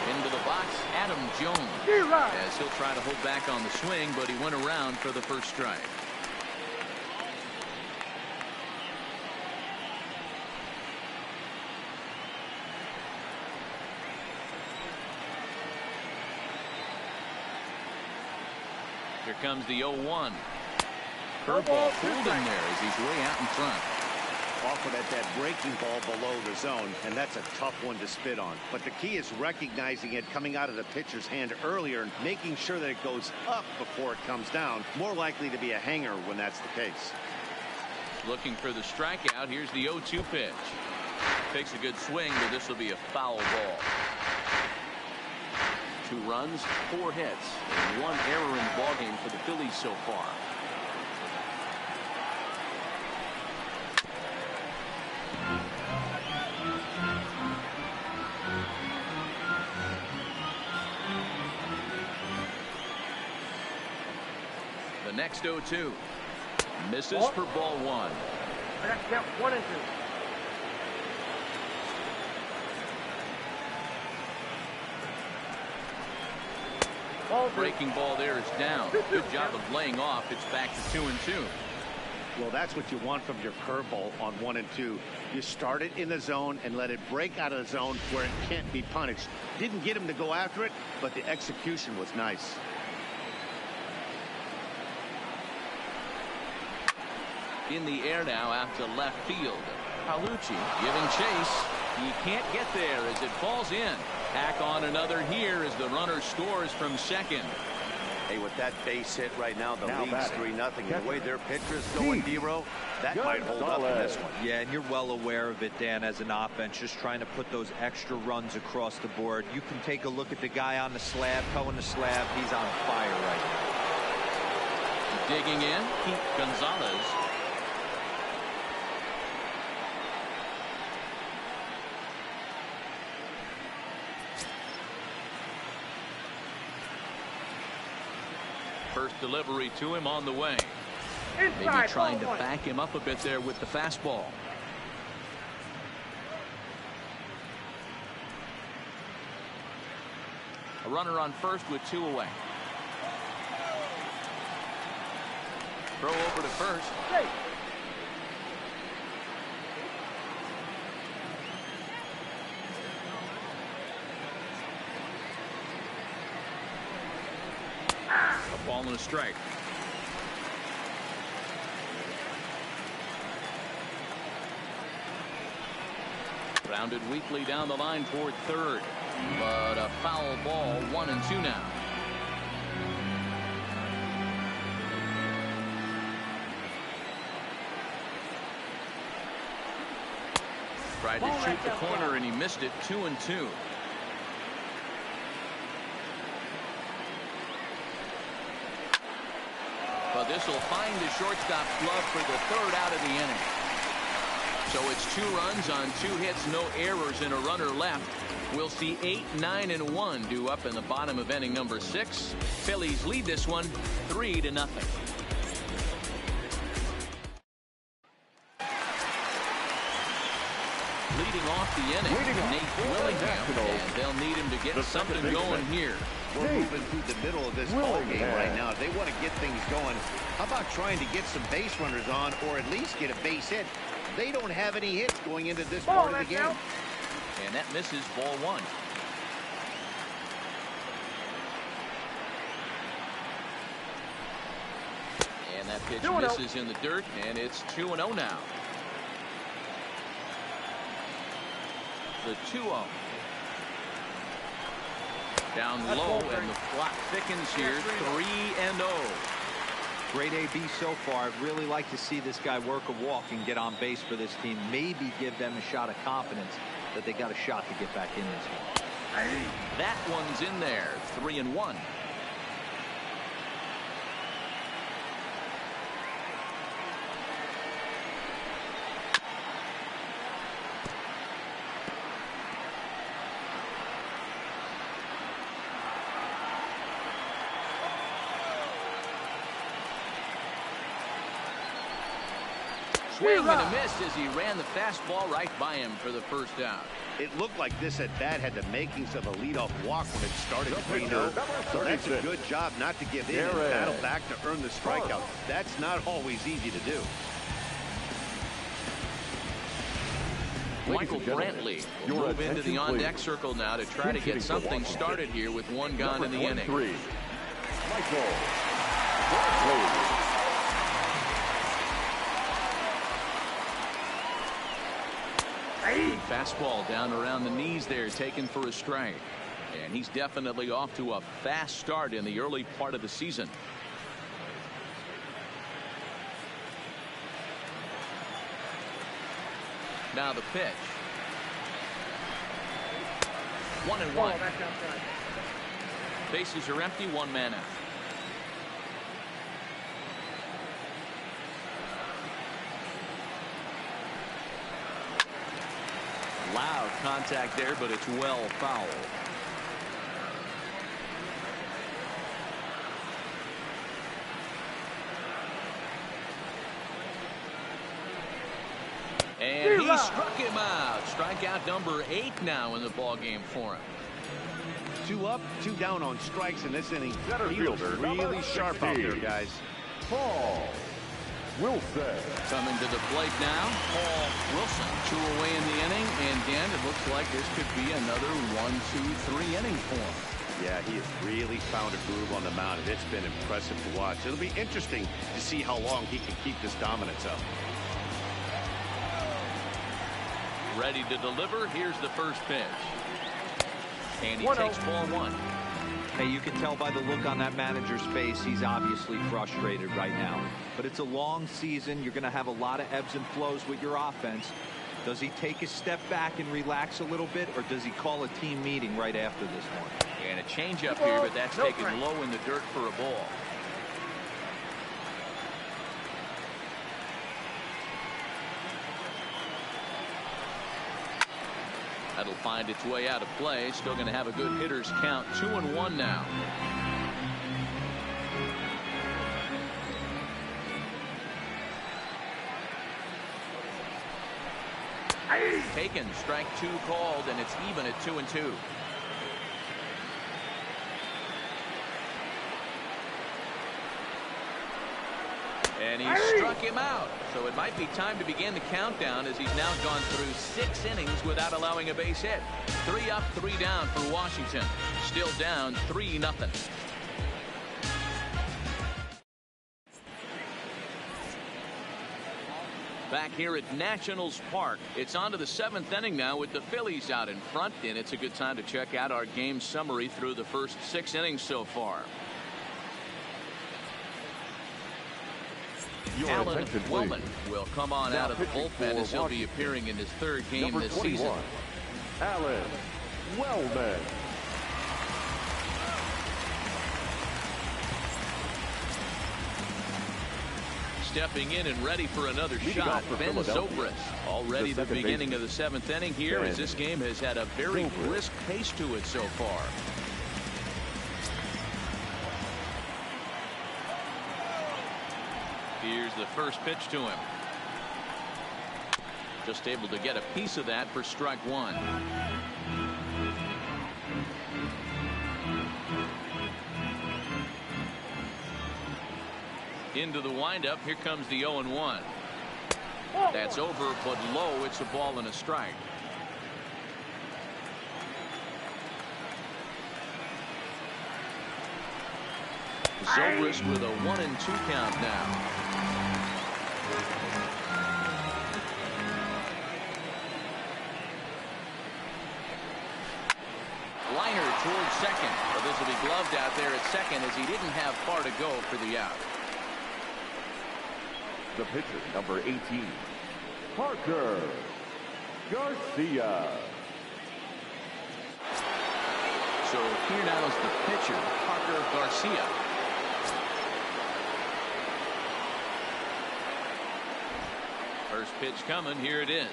Into the box, Adam Jones, as he'll try to hold back on the swing, but he went around for the first strike. Here comes the 0-1. Curveball fooled him there as he's way out in front. Offered at that breaking ball below the zone, and that's a tough one to spit on. But the key is recognizing it coming out of the pitcher's hand earlier and making sure that it goes up before it comes down. More likely to be a hanger when that's the case. Looking for the strikeout. Here's the 0-2 pitch. Takes a good swing, but this will be a foul ball. 2 runs, 4 hits, and 1 error in the ball game for the Phillies so far. The next 0-2 misses for ball 1. I got to count 1 and 2. Breaking ball there is down. Good job of laying off. It's back to 2-2. Well, that's what you want from your curveball on 1 and 2. You start it in the zone and let it break out of the zone where it can't be punished. Didn't get him to go after it, but the execution was nice. In the air now out to left field. Paolucci giving chase. He can't get there as it falls in. Tack on another here as the runner scores from second. Hey, with that base hit right now, the lead's 3-0. The way their pitcher's going, D-Row, that might hold up in this one. Yeah, and you're well aware of it, Dan, as an offense, just trying to put those extra runs across the board. You can take a look at the guy on the slab, towing the slab. He's on fire right now. Digging in, Pete Gonzalez. First delivery to him on the way. Maybe trying to back him up a bit there with the fastball. A runner on first with 2 away. Throw over to first. A ball and a strike. Grounded weakly down the line toward third, but a foul ball. 1-2 now. Tried to shoot the corner and he missed it. 2-2. But this will find the shortstop's glove for the third out of the inning. So it's 2 runs on 2 hits, no errors, and a runner left. We'll see 8, 9, and 1 due up in the bottom of inning number 6. Phillies lead this one 3-0. Leading off the inning, Nate Willingham, and they'll need him to get something going here. We're moving through the middle of this ball game right now. If they want to get things going, how about trying to get some base runners on, or at least get a base hit? They don't have any hits going into this part of the game. And that misses, ball 1. And that pitch misses in the dirt, and it's 2-0 now. The 2-0. Down low, and the clock thickens here. 3-0. Great AB so far. I'd really like to see this guy work a walk and get on base for this team. Maybe give them a shot of confidence that they got a shot to get back in this one. That one's in there. 3-1. Swing and a miss as he ran the fastball right by him for the first out. It looked like this at bat had the makings of a leadoff walk when it started 3-0. So that's a good job not to give in and battle back to earn the strikeout. That's not always easy to do. Michael Brantley will move into the on-deck circle now to try to get something started here with 1 gone in the inning. Michael Brantley. Fastball down around the knees there, taken for a strike. And he's definitely off to a fast start in the early part of the season. Now the pitch. 1-1. Bases are empty, 1 man out. Loud contact there, but it's well foul. And he struck him out. Strikeout number 8 now in the ball game for him. 2 up, 2 down on strikes in this inning. He looks fielder, really sharp out there, guys. Paul Wilson. Coming to the plate now, Paul Wilson. 2 away in the inning, and Dan, it looks like this could be another 1, 2, 3 inning for him. Yeah, he has really found a groove on the mound, and it's been impressive to watch. It'll be interesting to see how long he can keep this dominance up. Ready to deliver. Here's the first pitch. And he takes ball 1. Hey, you can tell by the look on that manager's face, he's obviously frustrated right now. But it's a long season. You're going to have a lot of ebbs and flows with your offense. Does he take a step back and relax a little bit, or does he call a team meeting right after this one? And a changeup here, but that's taken low in the dirt for a ball. That'll find its way out of play. Still going to have a good hitter's count. 2-1 now. Taken, strike 2 called, and it's even at 2-2. And he struck him out. So it might be time to begin the countdown, as he's now gone through 6 innings without allowing a base hit. 3 up, 3 down for Washington. Still down 3-0. Back here at Nationals Park, it's on to the 7th inning now with the Phillies out in front, and it's a good time to check out our game summary through the first 6 innings so far. Alan Wellman will come on Now out of the pitching bullpen as for he'll be Washington, appearing in his third game number this 21, season. Alan Wellman. Stepping in and ready for another shot, for Ben Philadelphia. Zobrist. Already the second beginning baseman. of the 7th inning here, Ben as this game has had a very Zobrist. brisk pace to it so far. Here's the first pitch to him. Just able to get a piece of that for strike one. Into the windup. Here comes the 0-1. That's over, but low. It's a ball and a strike. Zobrist with a 1-2 count now. Liner towards second. But this will be gloved out there at second as he didn't have far to go for the out. The pitcher, number 18, Parker Garcia. So here now is the pitcher, Parker Garcia. First pitch coming. Here it is.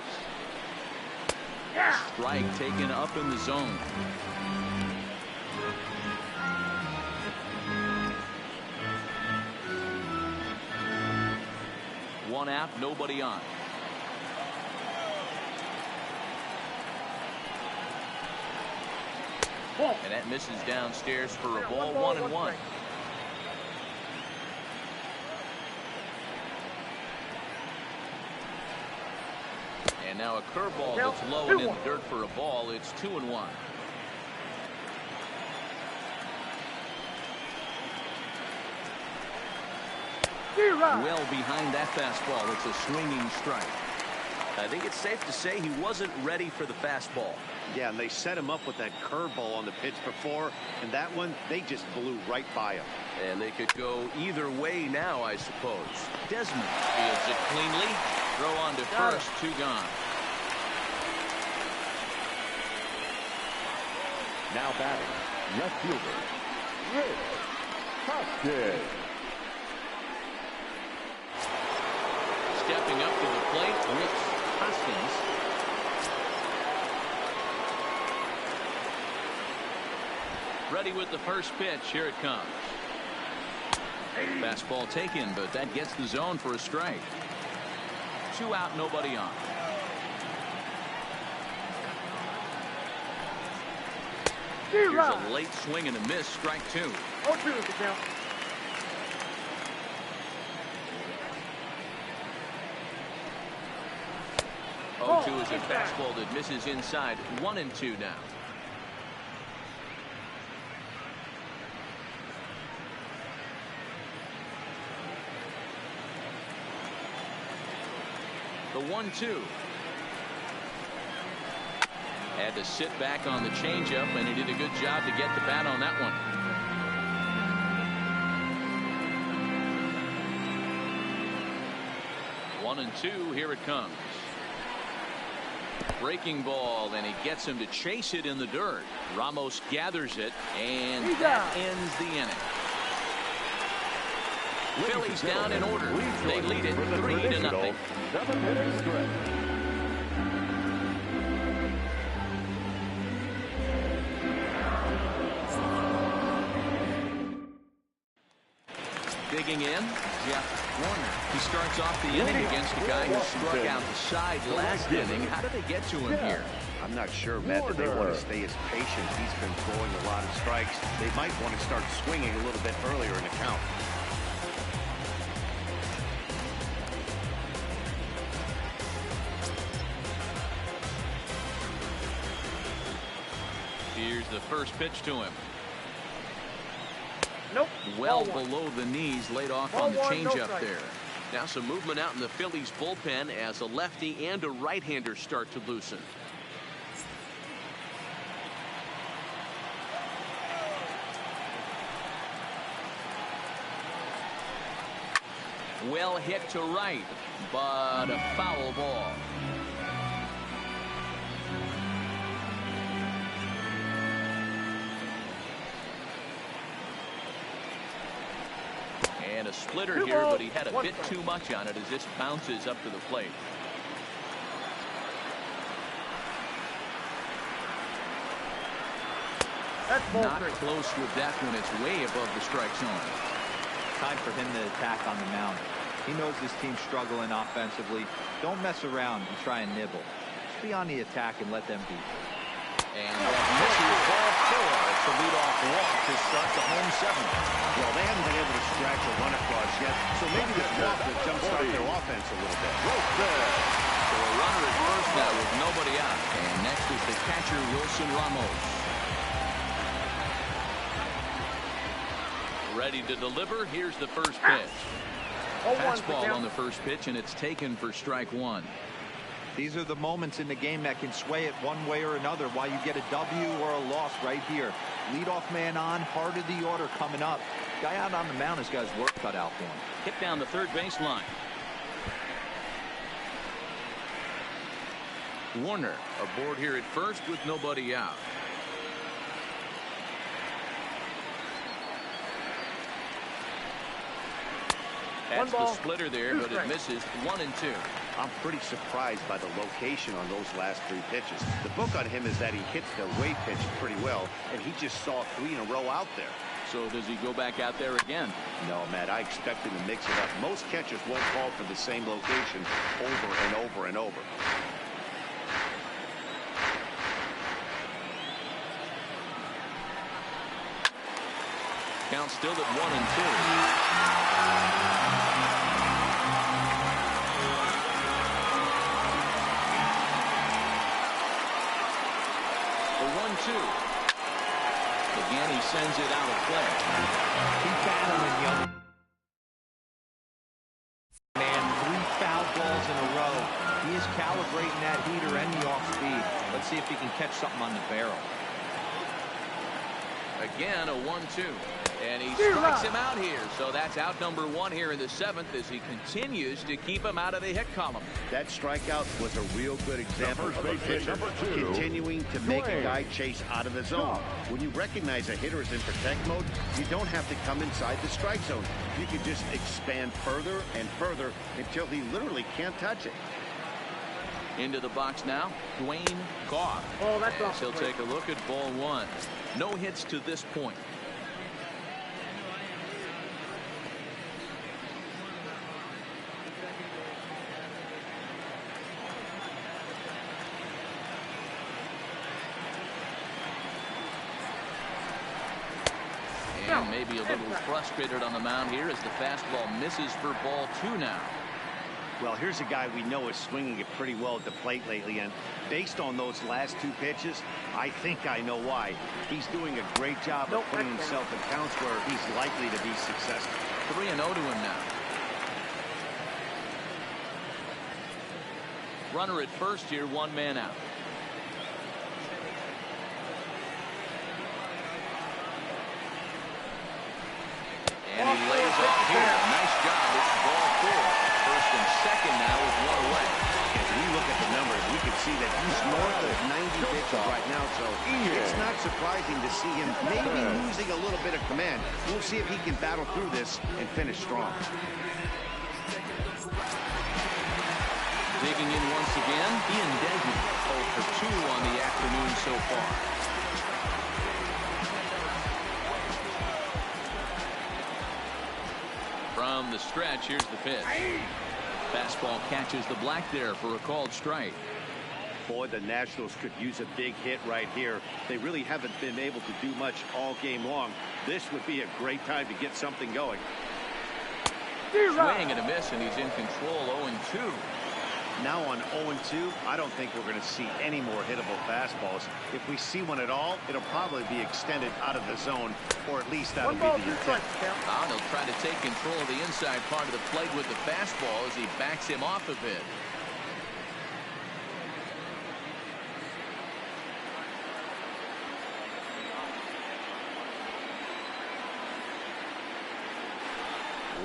Strike taken up in the zone. One out, nobody on. And that misses downstairs for a ball. 1-1. And now a curveball that's low and in the dirt for a ball. It's 2-1. Well behind that fastball. It's a swinging strike. I think it's safe to say he wasn't ready for the fastball. Yeah, and they set him up with that curveball on the pitch before, and that one, they just blew right by him. And they could go either way now, I suppose. Desmond fields it cleanly. Throw on to first, 2 gone. Now batting, left fielder, Rich Hoskins. Stepping up to the plate, Rich Hoskins. Ready with the first pitch. Here it comes. Fastball taken, but that gets the zone for a strike. 2 out, nobody on. Here's a late swing and a miss. Strike 2. 0-2 is the count. Oh, 2 is a fastball that misses inside. 1-2 now. The 1-2. Had to sit back on the changeup, and he did a good job to get the bat on that one. One and two. Here it comes. Breaking ball, and he gets him to chase it in the dirt. Ramos gathers it, and that ends the inning. Phillies down in order. They lead it 3-0. 7-inning stretch. Digging in, Jeff Warner. He starts off the inning against a guy who struck out the side last inning. How did they get to him here? I'm not sure, Matt, that they want to stay as patient. He's been throwing a lot of strikes. They might want to start swinging a little bit earlier in the count. Here's the first pitch to him. Nope. Well below the knees, laid off on the changeup strike. there. Now some movement out in the Phillies bullpen as a lefty and a right-hander start to loosen. Well hit to right, but a foul ball. And a splitter here, but he had a bit too much on it as this bounces up to the plate. Not close with that one. It's way above the strike zone. Time for him to attack on the mound. He knows his team's struggling offensively. Don't mess around and try and nibble. Just be on the attack and let them beat. And misses ball 4. It's the leadoff walk to start the home 7th. Well, they haven't been able to scratch a run across yet, so maybe this walk will jumpstart their offense a little bit. So a runner at first now with nobody out. And next is the catcher, Wilson Ramos. Ready to deliver. Here's the first pitch. Fastball on the first pitch, and it's taken for strike 1. These are the moments in the game that can sway it one way or another. Why you get a W or a loss right here. Leadoff man on, heart of the order coming up. Guy out on the mound has got his work cut out for him. Hit down the third base line. Warner aboard here at first with nobody out. That's the splitter there, but it misses 1 and 2. I'm pretty surprised by the location on those last 3 pitches. The book on him is that he hits the away pitch pretty well, and he just saw 3 in a row out there. So does he go back out there again? No, Matt, I expect him to mix it up. Most catchers won't call for the same location over and over and over. Count still at 1 and 2. Again, he sends it out of play. Keep battling, young man. 3 foul balls in a row. He is calibrating that heater and the off speed. Let's see if he can catch something on the barrel. Again, a 1-2. And he strikes him out here. So that's out number 1 here in the 7th as he continues to keep him out of the hit column. That strikeout was a real good example of a pitcher continuing to make a guy chase out of the zone. When you recognize a hitter is in protect mode, you don't have to come inside the strike zone. You can just expand further and further until he literally can't touch it. Into the box now, Dwayne Goff. As he'll take a look at ball 1. No hits to this point. And maybe a little frustrated on the mound here as the fastball misses for ball 2 now. Well, here's a guy we know is swinging it pretty well at the plate lately, and based on those last 2 pitches, I think I know why. He's doing a great job of putting himself in counts where he's likely to be successful. 3-0 to him now. Runner at first here, 1 man out. And he lays off here. Nice job. It's ball 4. First and second now with 1 away. As we look at the numbers, we can see that he's north of 90 pitches right now, so it's not surprising to see him maybe losing a little bit of command. We'll see if he can battle through this and finish strong. Digging in once again, Ian Desmond 0 for 2 on the afternoon so far. From the stretch, here's the pitch. Fastball catches the black there for a called strike. Boy, the Nationals could use a big hit right here. They really haven't been able to do much all game long. This would be a great time to get something going. Swing and a miss, and he's in control 0-2. Now on 0-2, I don't think we're going to see any more hittable fastballs. If we see one at all, it'll probably be extended out of the zone, or at least that'll be the intent. They'll try to take control of the inside part of the plate with the fastball as he backs him off a bit.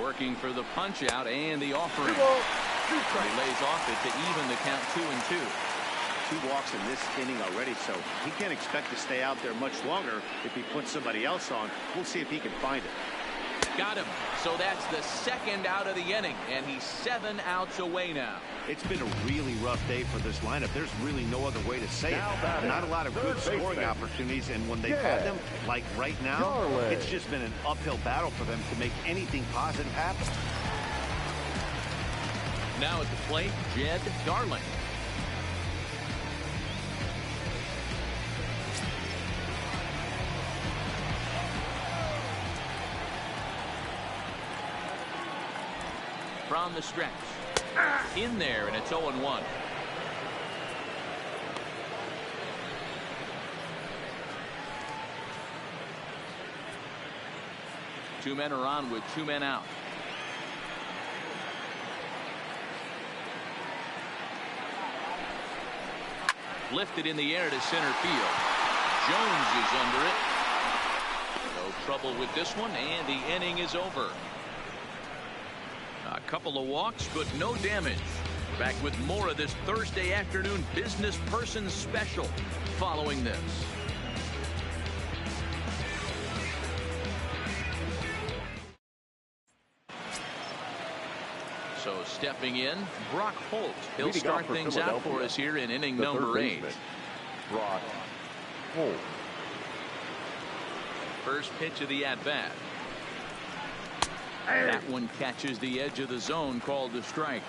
Working for the punch out and the offering. He lays off it to even the count 2-2. 2 walks in this inning already, so he can't expect to stay out there much longer if he puts somebody else on. We'll see if he can find it. Got him. So that's the 2nd out of the inning, and he's 7 outs away now. It's been a really rough day for this lineup. There's really no other way to say it. Not a lot of good scoring opportunities, and when they've had them, like right now, it's just been an uphill battle for them to make anything positive happen. Now at the plate, Jed Darling. From the stretch. In there, and it's 0-1. Two men are on with 2 men out. Lifted in the air to center field. Jones is under it. No trouble with this one, and the inning is over. A couple of walks, but no damage. Back with more of this Thursday afternoon business person special following this. So stepping in, Brock Holt. He'll start things out for us here in inning number 8. Brock Holt. First pitch of the at-bat. That one catches the edge of the zone, called a strike.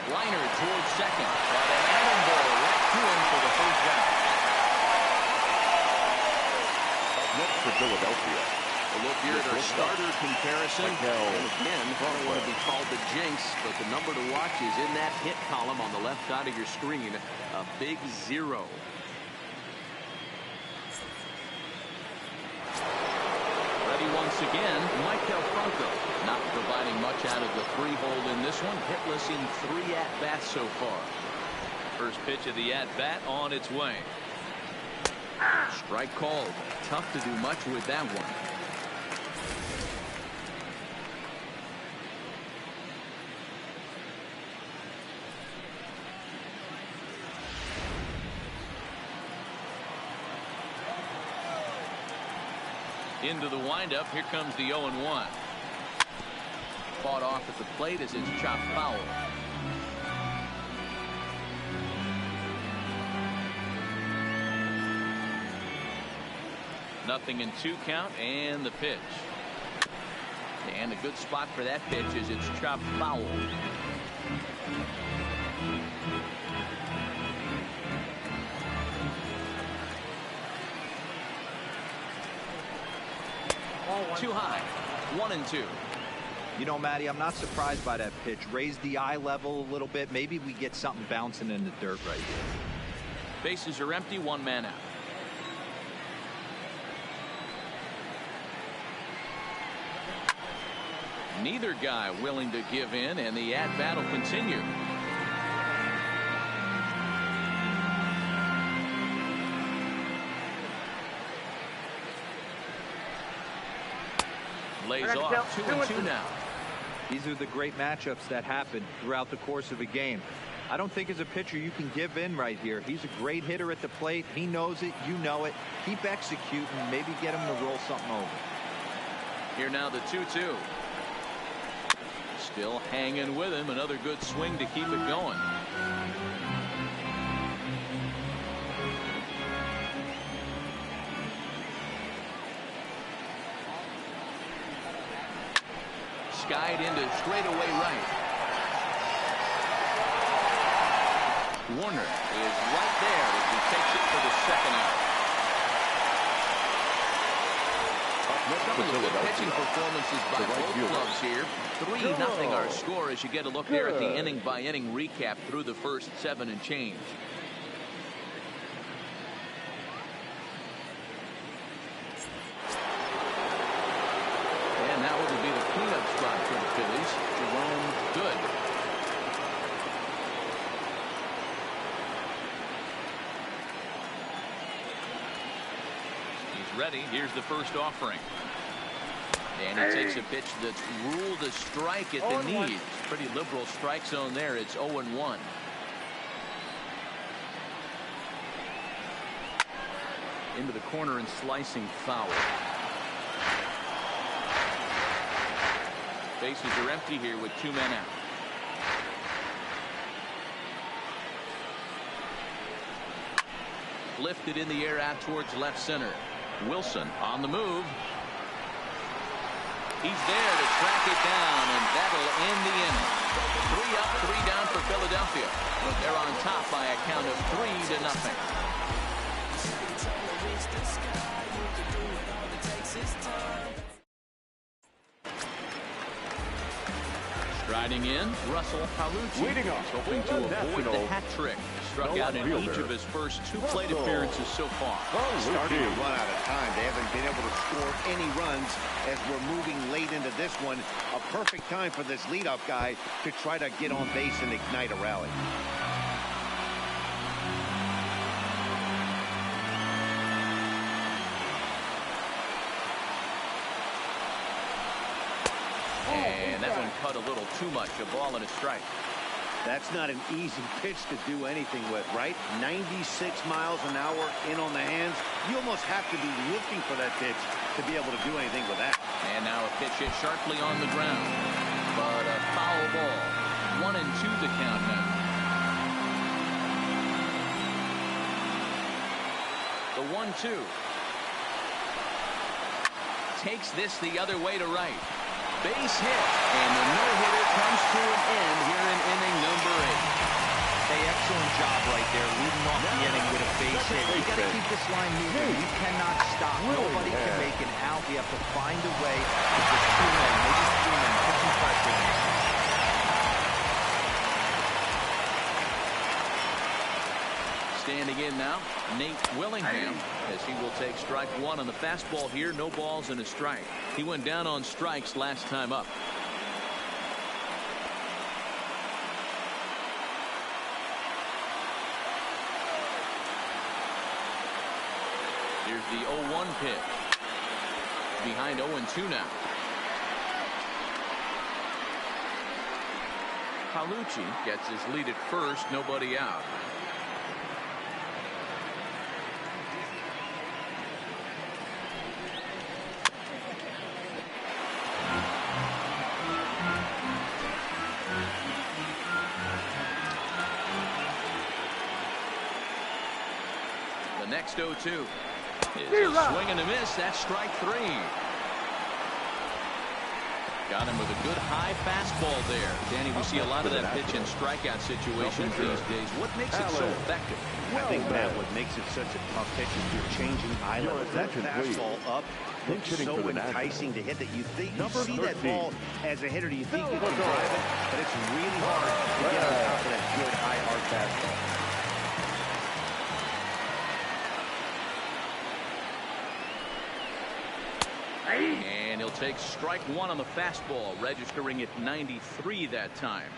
Liner towards second. Got an iron ball right to him for the first out. Next for Philadelphia. A look here at our starter comparison. And again, I don't want to be called the jinx, but the number to watch is in that hit column on the left side of your screen. A big 0. Once again, Michael Franco not providing much out of the 3-hole in this one. Hitless in 3 at-bats so far. First pitch of the at-bat on its way. Strike called. Tough to do much with that one. Into the windup. Here comes the 0-1. Fought off at the plate as it's chopped foul. Nothing in 2 count, and the pitch. And a good spot for that pitch as it's chopped foul. Too high. 1-2. You know, Matty, I'm not surprised by that pitch. Raise the eye level a little bit. Maybe we get something bouncing in the dirt right here. Bases are empty. 1 man out. Neither guy willing to give in, and the at-bat will continue. Lays off 2-2 now. These are the great matchups that happen throughout the course of a game. I don't think as a pitcher you can give in right here. He's a great hitter at the plate. He knows it. You know it. Keep executing. Maybe get him to roll something over. Here now the 2-2. Still hanging with him. Another good swing to keep it going. Skied into straightaway right. Warner is right there as he takes it for the 2nd out. Couple of good pitching performances by both clubs here. 3-0 our score as you get a look there at the inning-by-inning recap through the first 7 and change. And that will be the cleanup spot for the Phillies. Jerome Good. ready. Here's the first offering. And he takes a pitch that's ruled a strike at the knees. Pretty liberal strike zone there. It's 0-1. Into the corner and slicing foul. Bases are empty here with 2 men out. Lifted in the air out towards left center. Wilson on the move. He's there to track it down, and that'll end the inning. 3 up, 3 down for Philadelphia. They're on top by a count of 3-0. Striding in, Russell Palucci. He's hoping to avoid the hat trick. Struck out in each of his first 2 plate appearances so far. Starting to run out of time. They haven't been able to score any runs as we're moving late into this one. A perfect time for this leadoff guy to try to get on base and ignite a rally. And that one cut a little too much. A ball and a strike. That's not an easy pitch to do anything with, right? 96 miles an hour in on the hands. You almost have to be looking for that pitch to be able to do anything with that. And now a pitch hit sharply on the ground. But a foul ball. 1-2 the count now. The 1-2. Takes this the other way to right. Base hit, and the no-hitter comes to an end here in inning number 8. Hey, excellent job right there, leading off the inning with a base hit. We got to keep this line moving. We cannot stop. Nobody can make an out. We have to find a way to put 2 men, maybe 3 men, put some pressure in. Standing in now, Nate Willingham, as he will take strike 1 on the fastball here. No balls and a strike. He went down on strikes last time up. Here's the 0-1 pitch. Behind 0-2 now. Palucci gets his lead at first. Nobody out. Next 0-2 is a swing and a miss. That's strike 3. Got him with a good high fastball there. Danny, we see a lot of that pitch in strikeout situations these days. What makes it so effective? I think, Matt, what makes it such a tough pitch is you're changing eye level. That fastball up looks so enticing to hit that you think you see that ball as a hitter. Do you think you can drive it? But it's really hard to get on top of that good high hard fastball. And he'll take strike 1 on the fastball, registering at 93 that time.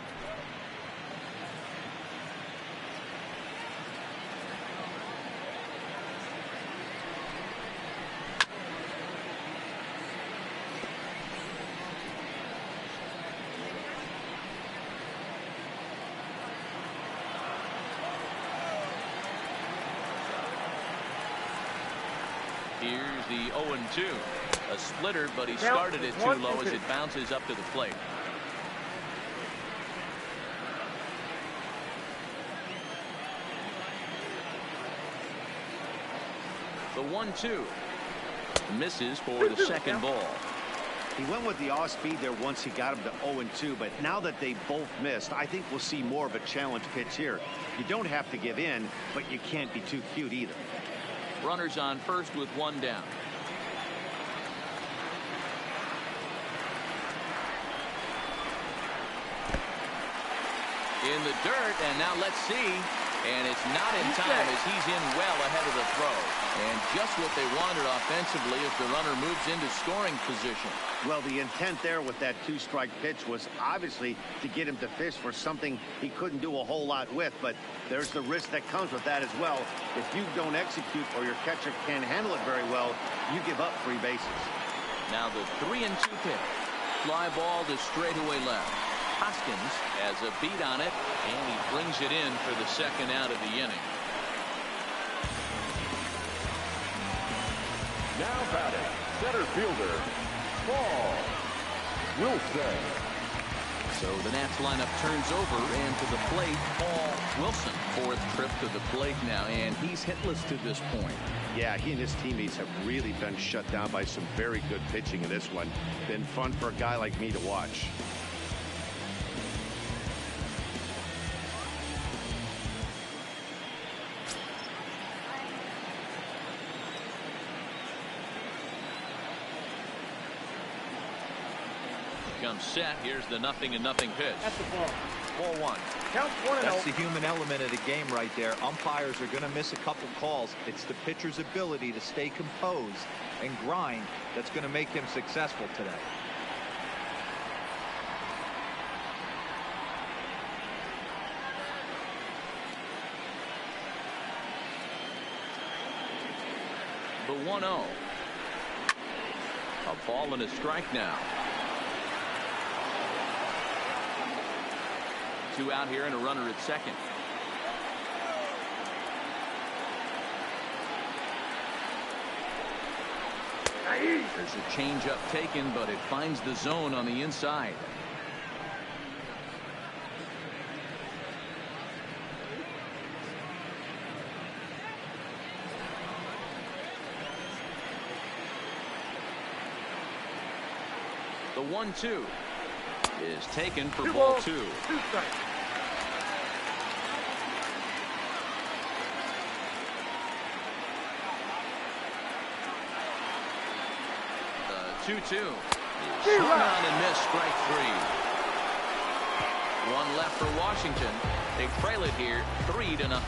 Here's the 0-2. A splitter, but he started it too low as it bounces up to the plate. The 1-2 misses for the second ball. He went with the off speed there once he got him to 0-2, but now that they both missed, I think we'll see more of a challenge pitch here. You don't have to give in, but you can't be too cute either. Runners on first with 1 down. In the dirt, and now let's see. And it's not in time as he's in well ahead of the throw. And just what they wanted offensively as the runner moves into scoring position. Well, the intent there with that two-strike pitch was obviously to get him to fish for something he couldn't do a whole lot with, but there's the risk that comes with that as well. If you don't execute or your catcher can't handle it very well, you give up 3 bases. Now the 3-2 pitch. Fly ball to straightaway left. Hoskins has a beat on it, and he brings it in for the second out of the inning. Now batting, center fielder, Paul Wilson. So the Nats lineup turns over, and to the plate, Paul Wilson. 4th trip to the plate now, and he's hitless to this point. Yeah, he and his teammates have really been shut down by some very good pitching in this one. Been fun for a guy like me to watch. Comes set. Here's the 0-0 pitch. That's the ball. Ball 1. Count 1-0. That's the human element of the game right there. Umpires are going to miss a couple calls. It's the pitcher's ability to stay composed and grind that's going to make him successful today. The 1-0. A ball and a strike now. 2 out here and a runner at second. There's a changeup taken, but it finds the zone on the inside. The 1-2 is taken for ball 2. 2 strikes. The 2-2 is swung on and missed, strike 3. 1 left for Washington. They trail it here 3-0.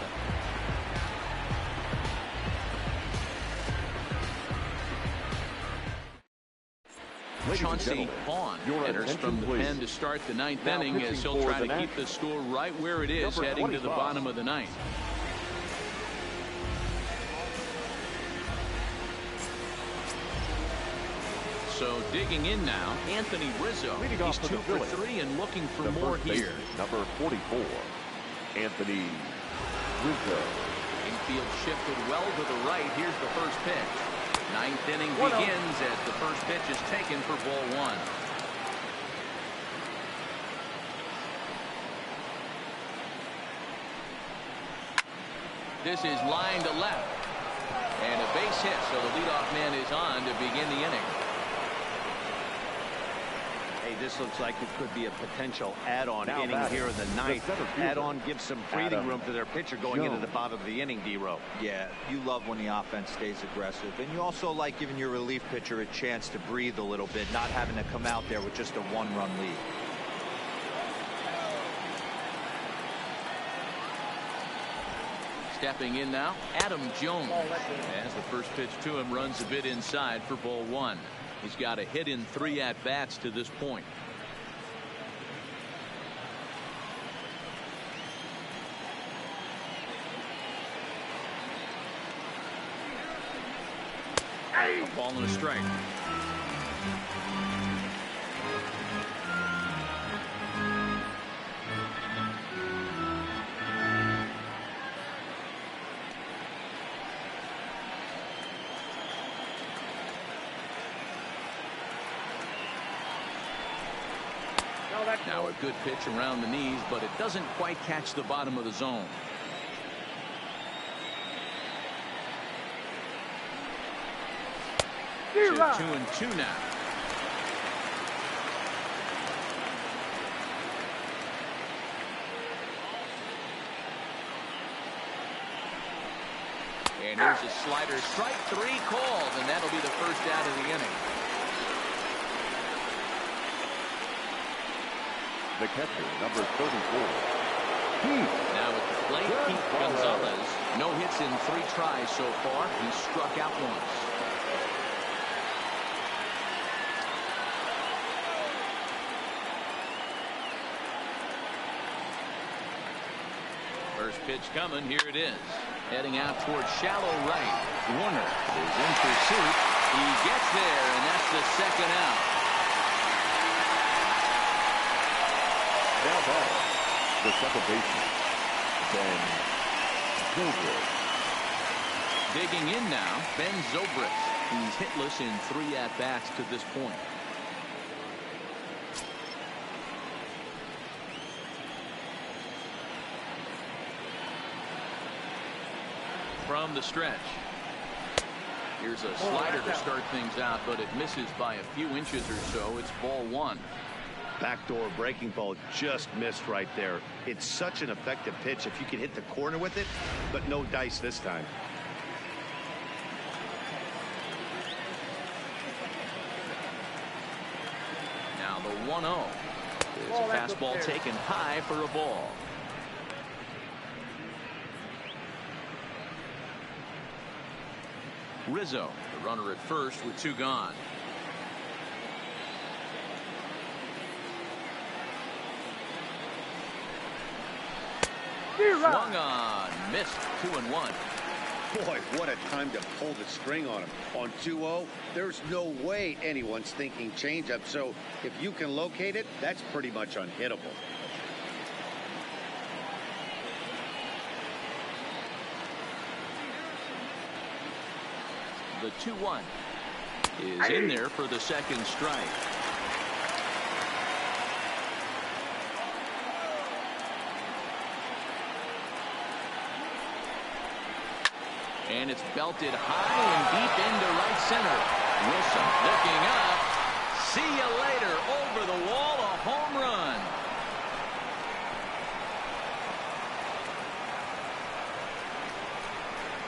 Chauncey Vaughn enters from the pen to start the 9th inning as he'll try to keep the score right where it is heading to the bottom of the 9th. So digging in now, Anthony Rizzo. He's 2 for 3 and looking for more here. Number 44, Anthony Rizzo. Infield shifted well to the right. Here's the first pitch. 9th inning begins as the first pitch is taken for ball 1. This is line to left. And a base hit, so the leadoff man is on to begin the inning. Hey, this looks like it could be a potential add-on inning here in the 9th. Add-on gives some breathing room to their pitcher going into the bottom of the inning, D-Row. Yeah, you love when the offense stays aggressive, and you also like giving your relief pitcher a chance to breathe a little bit, not having to come out there with just a 1-run lead. Stepping in now, Adam Jones. As the first pitch to him runs a bit inside for ball 1. He's got a hit in 3 at-bats to this point. A ball and a strike. Now a good pitch around the knees, but it doesn't quite catch the bottom of the zone. To 2-2 now. And here's a slider, strike 3 called, and that'll be the first out of the inning. The catcher, number 34. Now at the plate, Pete Gonzalez. No hits in 3 tries so far. He struck out once. First pitch coming. Here it is. Heading out towards shallow right. Warner is in pursuit. He gets there, and that's the second out. Now back, the second baseman, Ben Zobrist. Digging in now, Ben Zobrist. He's hitless in 3 at-bats to this point. From the stretch. Here's a slider to start things out, but it misses by a few inches or so. It's ball 1. Backdoor breaking ball just missed right there. It's such an effective pitch if you can hit the corner with it, but no dice this time. Now the 1-0. There's a fastball taken high for a ball. Rizzo, the runner at first with 2 gone. Swung on, missed. 2-1. Boy, what a time to pull the string on him. On 2-0, there's no way anyone's thinking changeup. So if you can locate it, that's pretty much unhittable. The 2-1 is in there for the second strike. And it's belted high and deep into right center. Wilson looking up. See you later. Over the wall, a home run.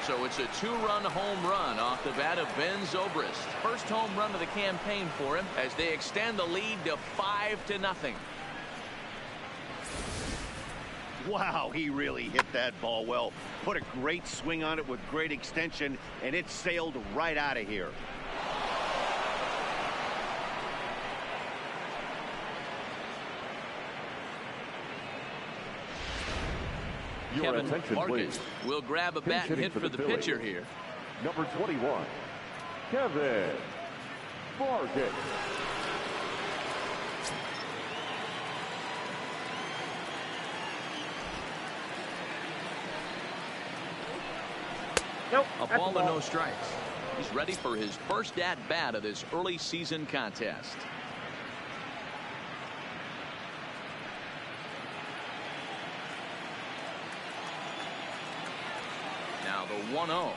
So it's a 2-run home run off the bat of Ben Zobrist. First home run of the campaign for him as they extend the lead to 5-0. Wow, he really hit that ball well. Put a great swing on it with great extension, and it sailed right out of here. Kevin Vargas will grab a bat and hit for the pitcher here. Number 21, Kevin Vargas. Nope. A ball and no strikes. He's ready for his first at-bat of this early season contest. Now the 1-0.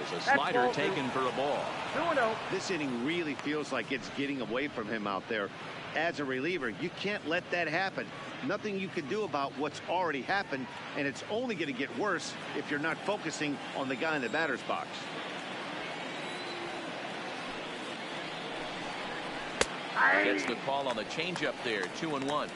There's a slider taken for a ball. 2-0. This inning really feels like it's getting away from him out there. As a reliever, you can't let that happen. Nothing you can do about what's already happened, and it's only going to get worse if you're not focusing on the guy in the batter's box. Gets the call on the changeup there. 2-1.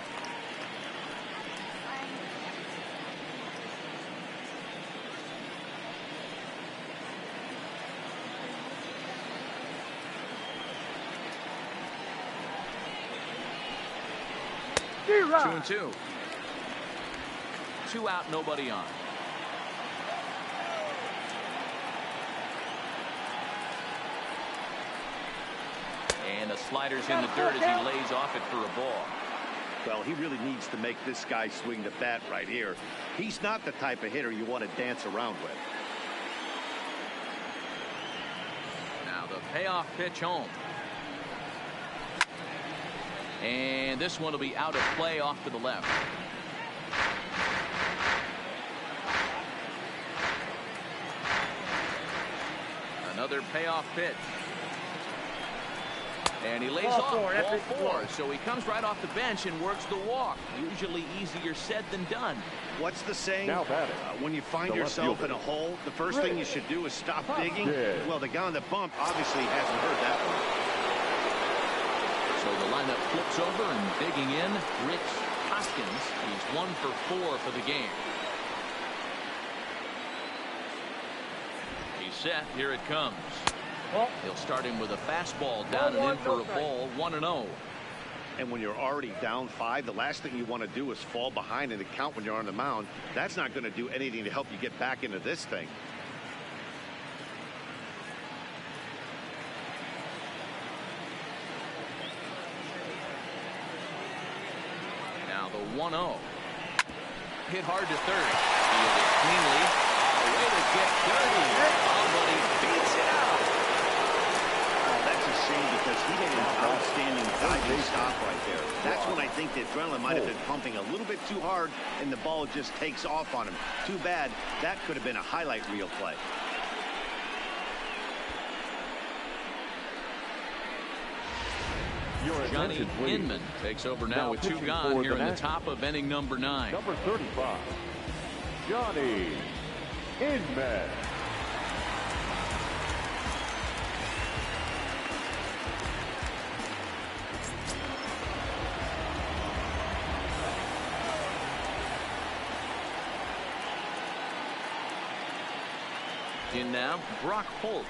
Zero. 2-2. 2 out, nobody on. And the slider's in the dirt as he lays off it for a ball. Well, he really needs to make this guy swing the bat right here. He's not the type of hitter you want to dance around with. Now the payoff pitch home. And this one will be out of play off to the left. Another payoff pitch. And he lays off ball 4. So he comes right off the bench and works the walk. Usually easier said than done. What's the saying? Now batting. When you find yourself in a hole, the first thing you should do is stop digging. Well, the guy on the bump obviously hasn't heard that one. So the lineup flips over, and digging in, Rich Hoskins. He's 1 for 4 for the game. set. Here it comes. He'll start him with a fastball down and in for a ball. 1-0. And when you're already down 5, the last thing you want to do is fall behind in the count when you're on the mound. That's not going to do anything to help you get back into this thing. Now the 1-0. Hit hard to third. Fielded cleanly. A way to get dirty. Oh, but he beats it out. That's a shame because he made an outstanding diving stop right there. That's when I think the adrenaline might have been pumping a little bit too hard and the ball just takes off on him. Too bad. That could have been a highlight reel play. Johnny Inman takes over now with 2 gone here in the top of inning number 9. Number 35, Johnny Inman. In now, Brock Holt.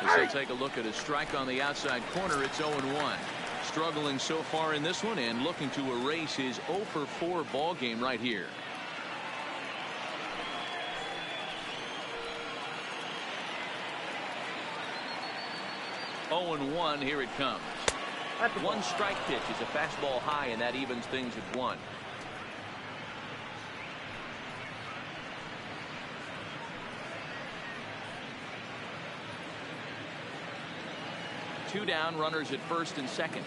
As he'll take a look at his strike on the outside corner, it's 0-1. Struggling so far in this one and looking to erase his 0-for-4 ball game right here. Oh and 1, here it comes. One strike pitch is a fastball high, and that evens things at 1. Two down, runners at first and second.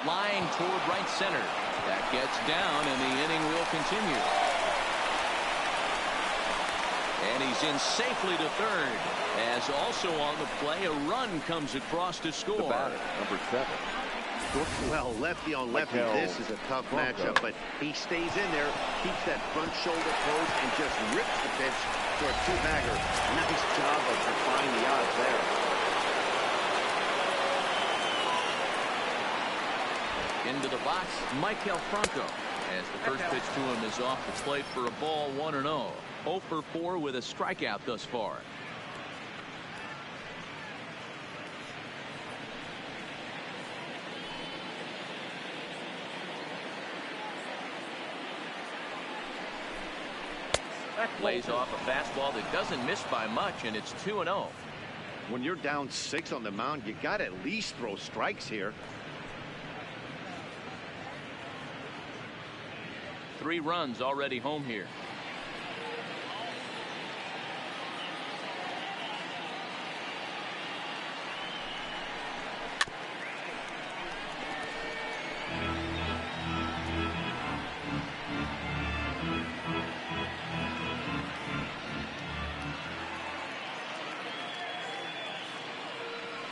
Line toward right center. That gets down, and the inning will continue. And he's in safely to third. As also on the play, a run comes across to score. The batter, number 7. Well, lefty on lefty, this is a tough matchup, but he stays in there, keeps that front shoulder closed, and just rips the pitch for a 2-bagger. Nice job of defying the odds there. Into the box, Michael Franco. As the first pitch to him is off the plate for a ball. 1-0. 0-for-4 with a strikeout thus far. Lays off a fastball that doesn't miss by much, and it's 2-0. When you're down 6 on the mound, you got to at least throw strikes here. 3 runs already home here.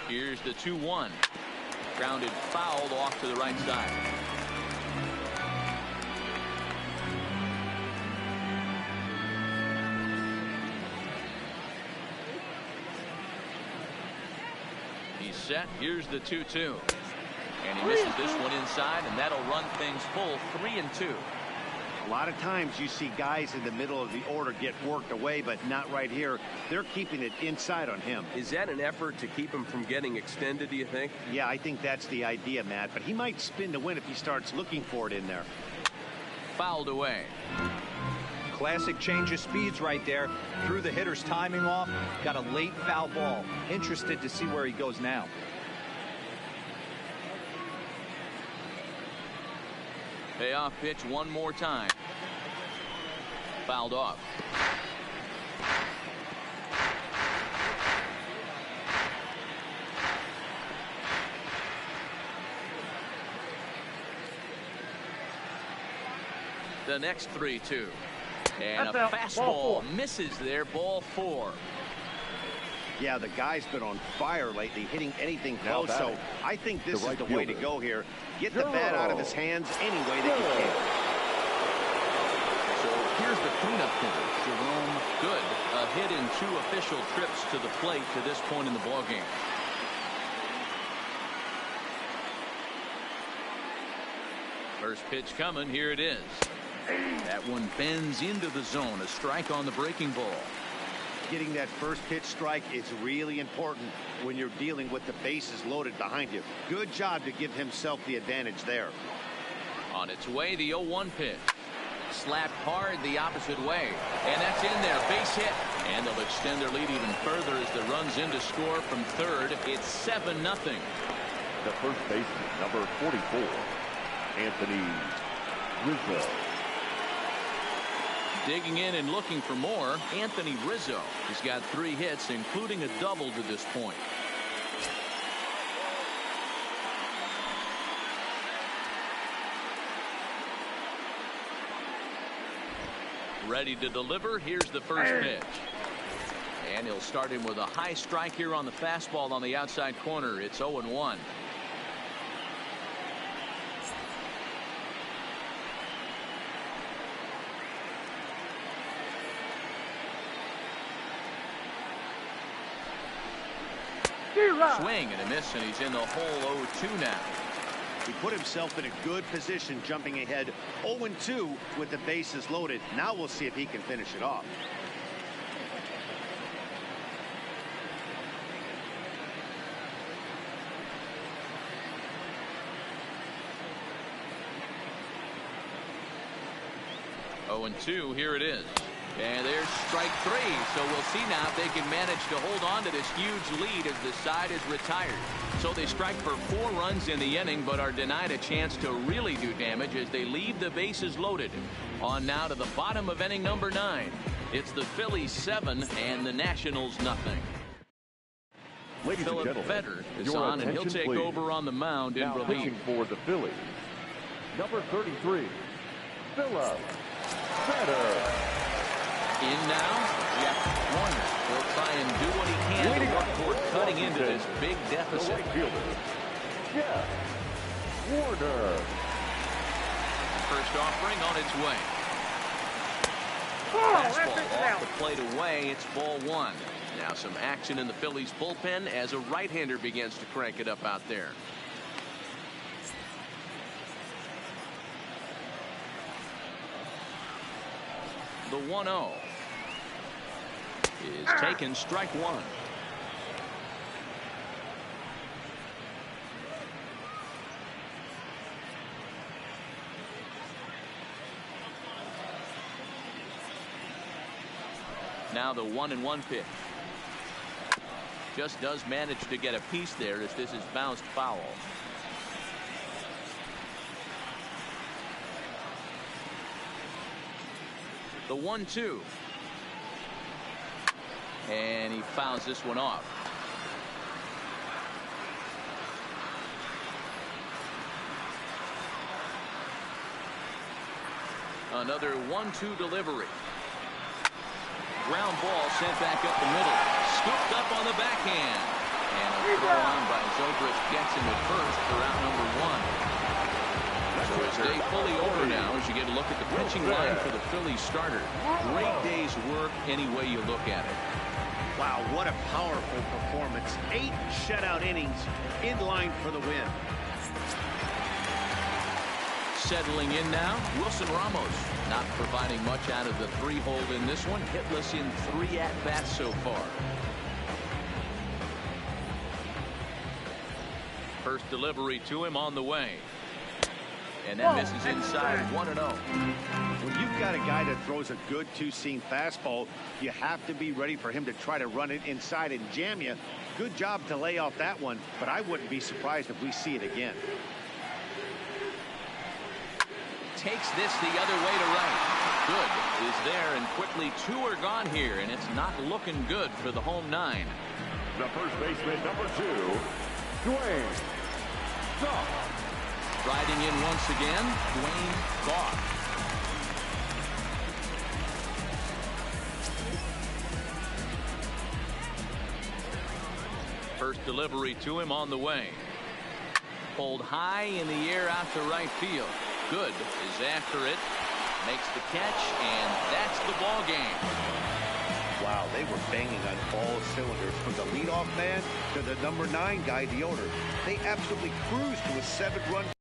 Here's the 2-1. Grounded fouled off to the right side. He's set. Here's the 2-2. And he misses this one inside, and that'll run things full 3-2. A lot of times you see guys in the middle of the order get worked away, but not right here. They're keeping it inside on him. Is that an effort to keep him from getting extended, do you think? Yeah, I think that's the idea, Matt. But he might spin to win if he starts looking for it in there. Fouled away. Classic change of speeds right there. Threw the hitter's timing off. Got a late foul ball. Interested to see where he goes now. Payoff pitch one more time. Fouled off. The next 3-2. And a fastball misses there. Ball 4. Yeah, the guy's been on fire lately, hitting anything close. So I think this is the way to go here. Get the bat out of his hands any way that you can. So here's the cleanup hitter, Jerome Good. A hit in 2 official trips to the plate to this point in the ballgame. First pitch coming. Here it is. That one bends into the zone. A strike on the breaking ball. Getting that first pitch strike is really important when you're dealing with the bases loaded behind you. Good job to give himself the advantage there. On its way, the 0-1 pitch. Slapped hard the opposite way. And that's in there. Base hit. And they'll extend their lead even further as the run's in to score from third. It's 7-0. The first baseman, number 44, Anthony Rizzo. Digging in and looking for more, Anthony Rizzo. He's got 3 hits, including a double to this point. Ready to deliver. Here's the first pitch. And he'll start him with a high strike here on the fastball on the outside corner. It's 0-1. Swing and a miss, and he's in the hole 0-2 now. He put himself in a good position jumping ahead 0-2 with the bases loaded. Now we'll see if he can finish it off. Oh, 0-2, here it is. And there's strike 3. So we'll see now if they can manage to hold on to this huge lead as the side is retired. So they strike for 4 runs in the inning, but are denied a chance to really do damage as they leave the bases loaded. On now to the bottom of inning number 9. It's the Phillies 7 and the Nationals nothing. Ladies and gentlemen, Vetter is your on, and he'll attention, take please. over on the mound in Now relief. pitching for the Phillies, number 33, Phillips Vetter. In now, Jeff Warner. He'll try and do what he can to work toward cutting into this big deficit. The right fielder, Jeff Warner. First offering on its way. Fastball off the plate away. It's ball 1. Now some action in the Phillies bullpen as a right-hander begins to crank it up out there. The 1-0 is taken, strike 1. Now the 1-1 pitch. Just does manage to get a piece there as this is bounced foul. The 1-2. And he fouls this one off. Another 1-2 delivery. Ground ball sent back up the middle. Scooped up on the backhand. And a throw on by Zobrist gets him at first for out number 1. So it's day fully over now as you get a look at the pitching line for the Phillies starter. Great day's work any way you look at it. Wow, what a powerful performance. 8 shutout innings in line for the win. Settling in now, Wilson Ramos. Not providing much out of the 3-hole in this one. Hitless in 3 at-bats so far. First delivery to him on the way. And that misses inside 1-0. When you've got a guy that throws a good 2-seam fastball, you have to be ready for him to try to run it inside and jam you. Good job to lay off that one, but I wouldn't be surprised if we see it again. Takes this the other way to right. Good is there, and quickly 2 are gone here, and it's not looking good for the home 9. The first baseman, number 2, Dwayne Goff. Riding in once again, Dwayne Goff. First delivery to him on the way. Pulled high in the air out to right field. Good is after it. Makes the catch, and that's the ball game. Wow, they were banging on all cylinders from the leadoff man to the number 9 guy, the owner. They absolutely cruised to a 7-run